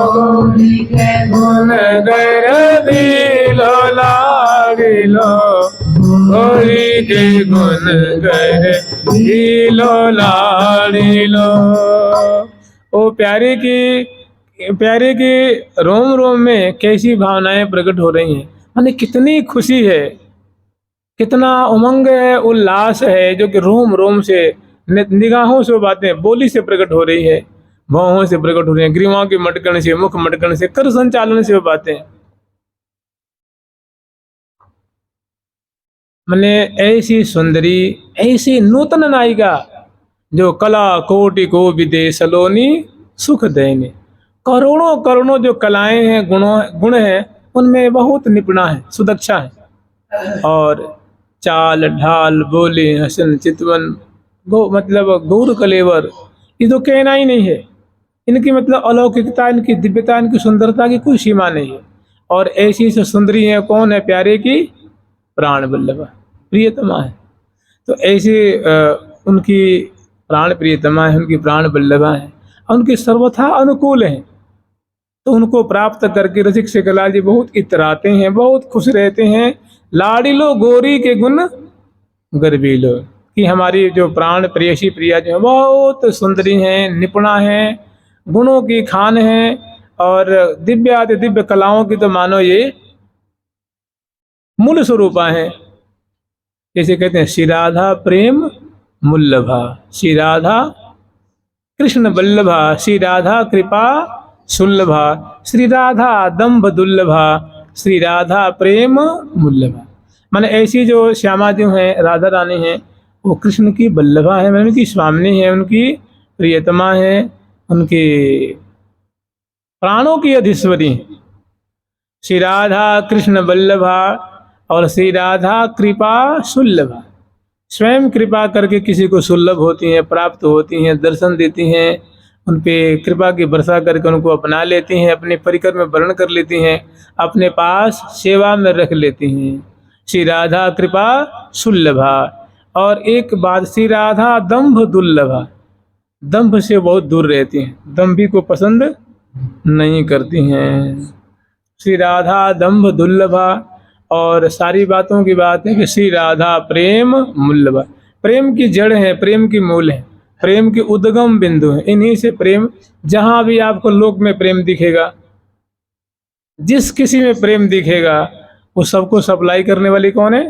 गोरी के गुण गरबी लो लाड़ी लो, गोरी के गुण गरबी लो लाड़ी लो। ओ प्यारे की रोम रोम में कैसी भावनाएं प्रकट हो रही हैं, माने कितनी खुशी है, कितना उमंग है, उल्लास है, जो कि रोम रोम से, निगाहों से बातें, बोली से प्रकट हो रही है, भावों से प्रकट हो रही है, ग्रीवाओं के मटकन से, मुख मटकन से, कर संचालन से वो बातें। मैंने ऐसी सुंदरी, ऐसी नूतन नायिका, जो कला कोटि को विदेश सलोनी सुख देनी। करोड़ों करोड़ों जो कलाएं हैं, गुण हैं, उनमें बहुत निपुणा है, सुदक्षा है। और चाल ढाल बोली हसन चितवन मतलब गौर कलेवर, ये तो कहना ही नहीं है। इनकी मतलब अलौकिकता, इनकी दिव्यता, इनकी सुंदरता की कोई सीमा नहीं है। और ऐसी से सुंदरी है, कौन है, प्यारे की प्राण वल्लभा, प्रियतमा है। तो ऐसे उनकी प्राण प्रियतमा है, उनकी प्राण वल्लभा है, उनके सर्वथा अनुकूल हैं। तो उनको प्राप्त करके रसिक शेखरलाल जी बहुत इतराते हैं, बहुत खुश रहते हैं। लाड़ी लो गोरी के गुण गरबी लो, कि हमारी जो प्राण प्रेयसी प्रिया जो है बहुत सुंदरी हैं, निपुणा हैं, गुणों की खान हैं, और दिव्याति दिव्य कलाओं की तो मानो ये मूल स्वरूपा हैं। जैसे कहते हैं श्री राधा प्रेम मुल्लभा, श्री राधा कृष्ण वल्लभा, श्री राधा कृपा सुल्लभा, श्री राधा दम्भ दुर्लभा, श्री राधा प्रेम मुल्लभा। माने ऐसी जो श्यामा जो हैं, राधा रानी हैं, वो कृष्ण की वल्लभा है, मैंने उनकी स्वामिनी है, उनकी प्रियतमा है, उनकी प्राणों की अधीश्वरी है। श्री राधा कृष्ण वल्लभा और श्री राधा कृपा सुल्लभा, स्वयं कृपा करके किसी को सुलभ होती हैं, प्राप्त होती हैं, दर्शन देती हैं, उन पे कृपा की वर्षा करके उनको अपना लेती हैं, अपने परिकर में वर्ण कर लेती हैं, अपने पास सेवा में रख लेती हैं। श्री राधा कृपा सुल्लभा। और एक बात, श्री राधा दंभ दुर्लभा, दंभ से बहुत दूर रहती हैं, दंभी को पसंद नहीं करती हैं। श्री राधा दंभ दुर्लभा। और सारी बातों की बात है कि श्री राधा प्रेम मूल्यवा, प्रेम की जड़ है, प्रेम की मूल है, प्रेम की उद्गम बिंदु है। इन्हीं से प्रेम, जहां भी आपको लोक में प्रेम दिखेगा, जिस किसी में प्रेम दिखेगा, वो सबको सप्लाई करने वाली कौन है,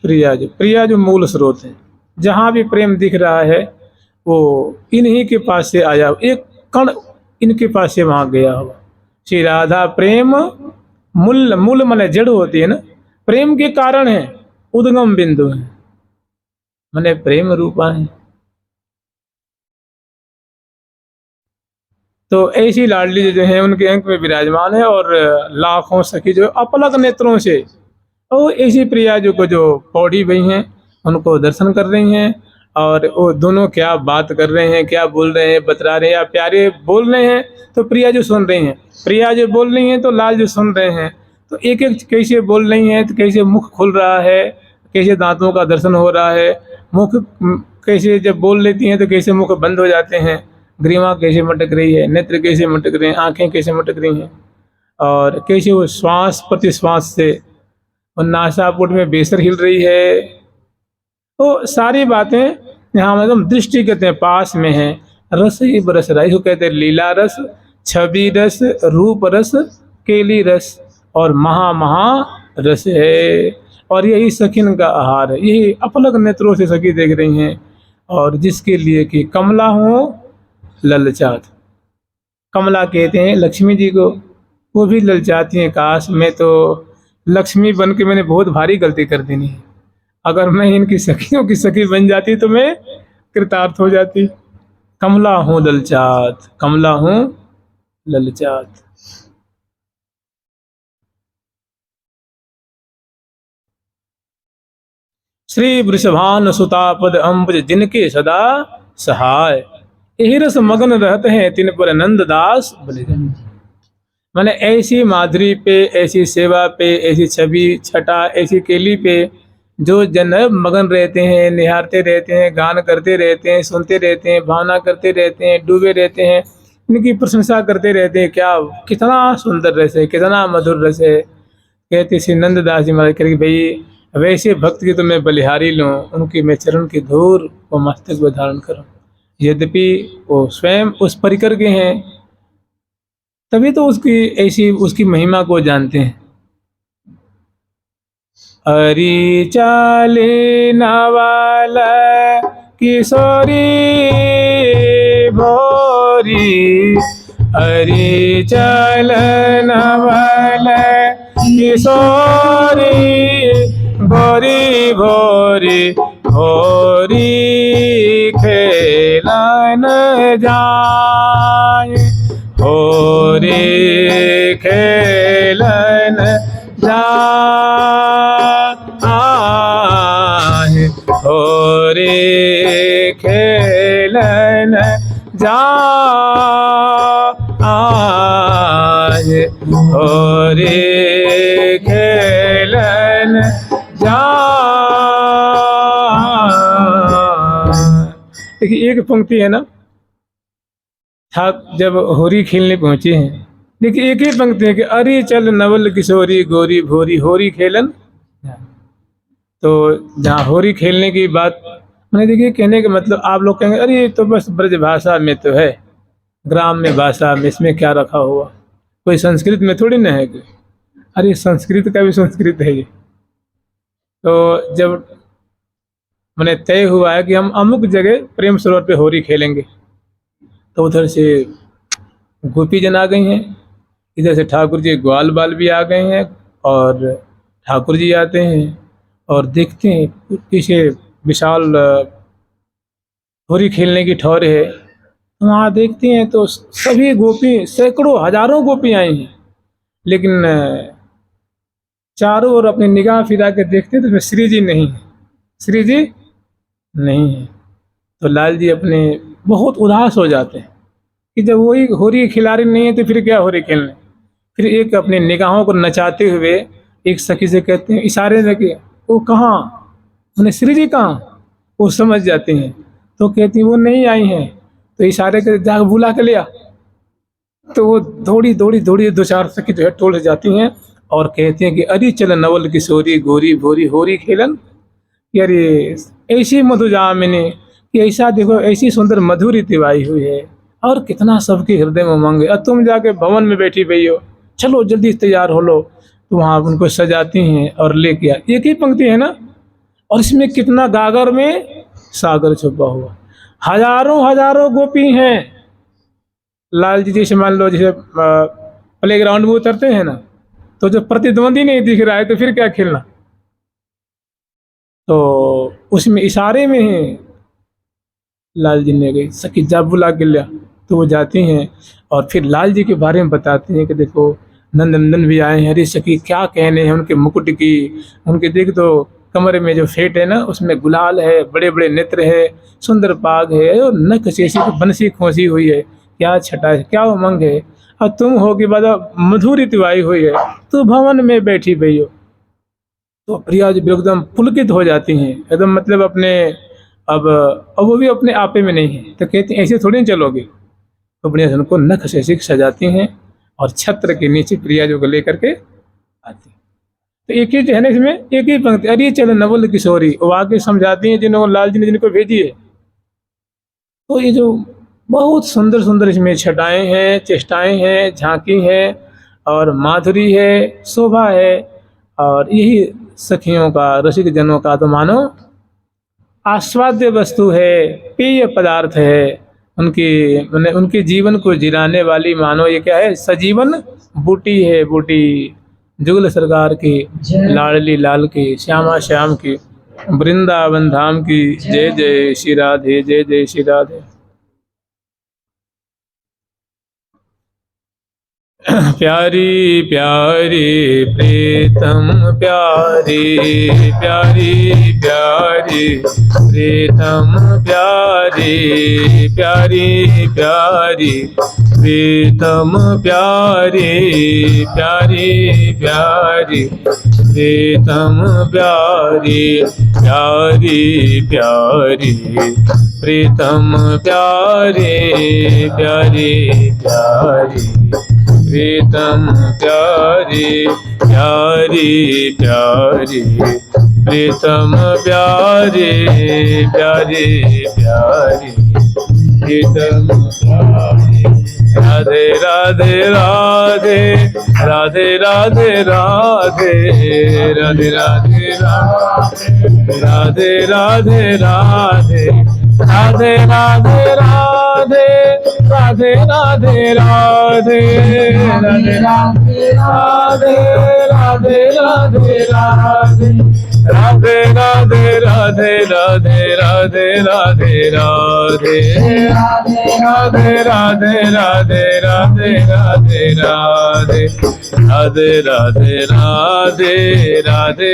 प्रिया। जो प्रिया जो मूल स्रोत है, जहां भी प्रेम दिख रहा है वो इन्हीं के पास से आया, एक कण इनके पास से वहां गया हुआ। श्री राधा प्रेम मूल, मूल माने जड़ होती है ना, प्रेम के कारण है, उद्गम बिंदु है, माने प्रेम रूपा है। तो ऐसी लाडली जो है उनके अंक में विराजमान है, और लाखों सखी जो अपलक नेत्रों से तो ऐसी प्रिया जो को जो पौड़ी हुई हैं उनको दर्शन कर रही हैं, और वो दोनों क्या बात कर रहे हैं, क्या बोल रहे हैं, बतरा रहे हैं, या प्यारे बोल रहे हैं तो प्रिया जो सुन रही हैं, प्रिया जो बोल रही हैं तो लाल जो सुन रहे हैं। तो एक एक कैसे बोल रही हैं, तो कैसे मुख खुल रहा है, कैसे दांतों का दर्शन हो रहा है, मुख कैसे जब बोल लेती हैं तो कैसे मुख बंद हो जाते हैं, ग्रीवा कैसे मटक रही है, नेत्र कैसे मटक रहे हैं, आंखें कैसे मटक रही हैं, और कैसे वो श्वास प्रति श्वास से और नासापुट में बेसर हिल रही है। तो सारी बातें यहाँ मतलब दृष्टिगत हैं, पास में है। रस ही बरस रहा है, इसको कहते हैं लीला रस, छवि रस, रूप रस, केली रस और महा महा रस है। और यही सखिन का आहार है, यही अपलक नेत्रों से सखी देख रही हैं, और जिसके लिए कि कमला हो ललचात। कमला कहते हैं लक्ष्मी जी को, वो भी ललचाती हैं, काश मैं तो लक्ष्मी बन के मैंने बहुत भारी गलती कर दी नहीं, अगर मैं इनकी सखियों की सखी बन जाती तो मैं कृतार्थ हो जाती। कमला हूँ ललचात, कमला हूँ ललचात। श्री वृषभान सुतापद अम्बुज जिनके सदा सहाय, यही रस मगन रहते हैं तिन पर नंददास बलिदान। मैंने ऐसी माधुरी पे, ऐसी सेवा पे, ऐसी छवि छटा, ऐसी केली पे जो जन मगन रहते हैं, निहारते रहते हैं, गान करते रहते हैं, सुनते रहते हैं, भावना करते रहते हैं, डूबे रहते हैं, इनकी प्रशंसा करते रहते हैं। क्या कितना सुंदर रस है, कितना मधुर रस है। कहते श्री नंददास जी महाराज करें भाई वैसे भक्त की तो मैं बलिहारी लूँ, उनकी मैं चरण की धूल को मस्तक में धारण करूँ। यद्यपि वो स्वयं उस परिकर के हैं, तभी तो उसकी ऐसी उसकी महिमा को जानते हैं। हरि चाले नवाला किशोरी भोरी, हरि चलन वाला किशोरी भोरी भोरी, भोरी खेलन जाए, भोरी खेलन जाए, भोरी खेलन जाए, भोरी खेलन देखिए एक पंक्ति है ना, ठाक जब होरी खेलने पहुंचे हैं, देखिए एक ही पंक्ति है कि अरे चल नवल किशोरी गोरी भोरी होरी खेलन। तो जहाँ होरी खेलने की बात मैंने देखिए कहने का मतलब आप लोग कहेंगे अरे ये तो बस ब्रज भाषा में तो है, ग्राम्य भाषा में, इसमें क्या रखा हुआ, कोई संस्कृत में थोड़ी ना है कि अरे संस्कृत का भी संस्कृत है ये। तो जब मैंने तय हुआ है कि हम अमुक जगह प्रेम सरोवर पे होरी खेलेंगे, तो उधर से गोपी जन आ गई हैं, इधर से ठाकुर जी ग्वाल बाल भी आ गए हैं, और ठाकुर जी आते हैं और देखते हैं पीछे विशाल होरी खेलने की ठौर है। वहाँ देखते हैं तो सभी गोपी, सैकड़ों हजारों गोपी आई हैं, लेकिन चारों ओर अपनी निगाह फिरा के देखते हैं तो उसमें श्री जी नहीं है, श्री जी नहीं है। तो लाल जी अपने बहुत उदास हो जाते हैं कि जब वही होरी खिलाड़ी नहीं है तो फिर क्या होरी खेलने। फिर एक अपनी निगाहों को नचाते हुए एक सखी से कहते हैं, इशारे में कि वो कहाँ, मैंने श्री जी कहाँ, वो समझ जाते हैं। तो कहती हैं वो नहीं आई हैं, तो इशारे कर जाकर बुला के लिया। तो वो दौड़ी दौड़ी दौड़ी दो चार सखी जो है टोल जाती हैं और कहते हैं कि अरे चल नवल किशोरी गोरी भोरी होरी खेलन। अरे ऐसी मधुजामिनी, कि ऐसा देखो ऐसी सुंदर मधुरी तिवाई हुई है, और कितना सबके हृदय में उमंग है। और तुम जाके भवन में बैठी हुई हो, चलो जल्दी तैयार हो लो। तो वहाँ उनको सजाती हैं और लेके आती, एक ही पंक्ति है ना, और इसमें कितना गागर में सागर छुपा हुआ। हजारों हजारों गोपी हैं। लाल जी जैसे मान लो, जैसे प्ले ग्राउंड में उतरते हैं ना, तो जो प्रतिद्वंदी नहीं दिख रहा है तो फिर क्या खेलना। तो उसमें इशारे में है, लाल जी ने गई सखी जा बुला के लिया, तो वो जाती हैं और फिर लाल जी के बारे में बताते हैं कि देखो नंदनंदन भी आए हैं। अरे सखी क्या कहने हैं उनके मुकुट की, उनके देख तो कमर में जो फेट है ना उसमें गुलाल है, बड़े बड़े नेत्र है, सुंदर पाग है और नख जैसी बंसी खोसी हुई है, क्या छटा है, क्या उमंग है। और तुम हो कि बाद मधुरी तिवाई हुई है, तो भवन में बैठी भई हो। तो प्रिया जी एकदम पुलकित हो जाती हैं एकदम, मतलब अपने अब वो भी अपने आपे में नहीं है। तो कहती हैं ऐसे थोड़ी ना चलोगे। तो बढ़िया से उनको नख से सजाती हैं और छत्र के नीचे प्रिया जी को लेकर के आती हैं। तो एक ही जो है ना इसमें एक ही पंक्ति, अरे चलो नवल किशोरी, वो आके समझाती हैं जिनको लाल जी ने जिनको भेजी है। तो ये जो बहुत सुंदर सुंदर इसमें छटाएं हैं, चेष्टाएं हैं, झांकी है और माधुरी है, शोभा है। और यही सखियों का, रसिक जनों का तो मानो आस्वाद्य वस्तु है, पेय पदार्थ है। उनके जीवन को जिलाने वाली मानो ये क्या है, सजीवन बूटी है, बूटी जुगल सरकार की, लाडली लाल की, श्यामा श्याम की, वृंदावन धाम की। जय जय श्री राधे, जय जय श्री राधे। प्यारी प्यारी प्रीतम प्यारी, प्यारी प्यारी प्रीतम प्यारी, प्यारी प्यारी प्रीतम प्यारी, प्यारी प्यारी प्रीतम प्यारी, प्यारी प्यारी प्रीतम प्यारी, प्यारी प्यारी प्रीतम प्यारी, प्यारी प्यारी प्रीतम प्यारी, प्यारी प्यारी प्रीतम प्यारी। राधे राधे राधे, राधे राधे राधे, राधे राधे राधे, राधे राधे राधे, राधे राधे राधे, राधे राधे राधे, राधे राधे राधे, राधे राधे राधे, राधे राधे राधे, राधे राधे राधे, राधे राधे राधे, राधे राधे राधे, राधे राधे राधे, राधे राधे राधे,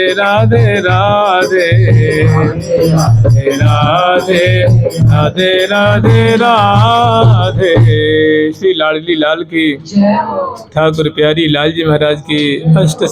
राधे राधे राधे राधे। श्री लाडली लाल की, ठाकुर प्यारी लाल जी महाराज की अष्ट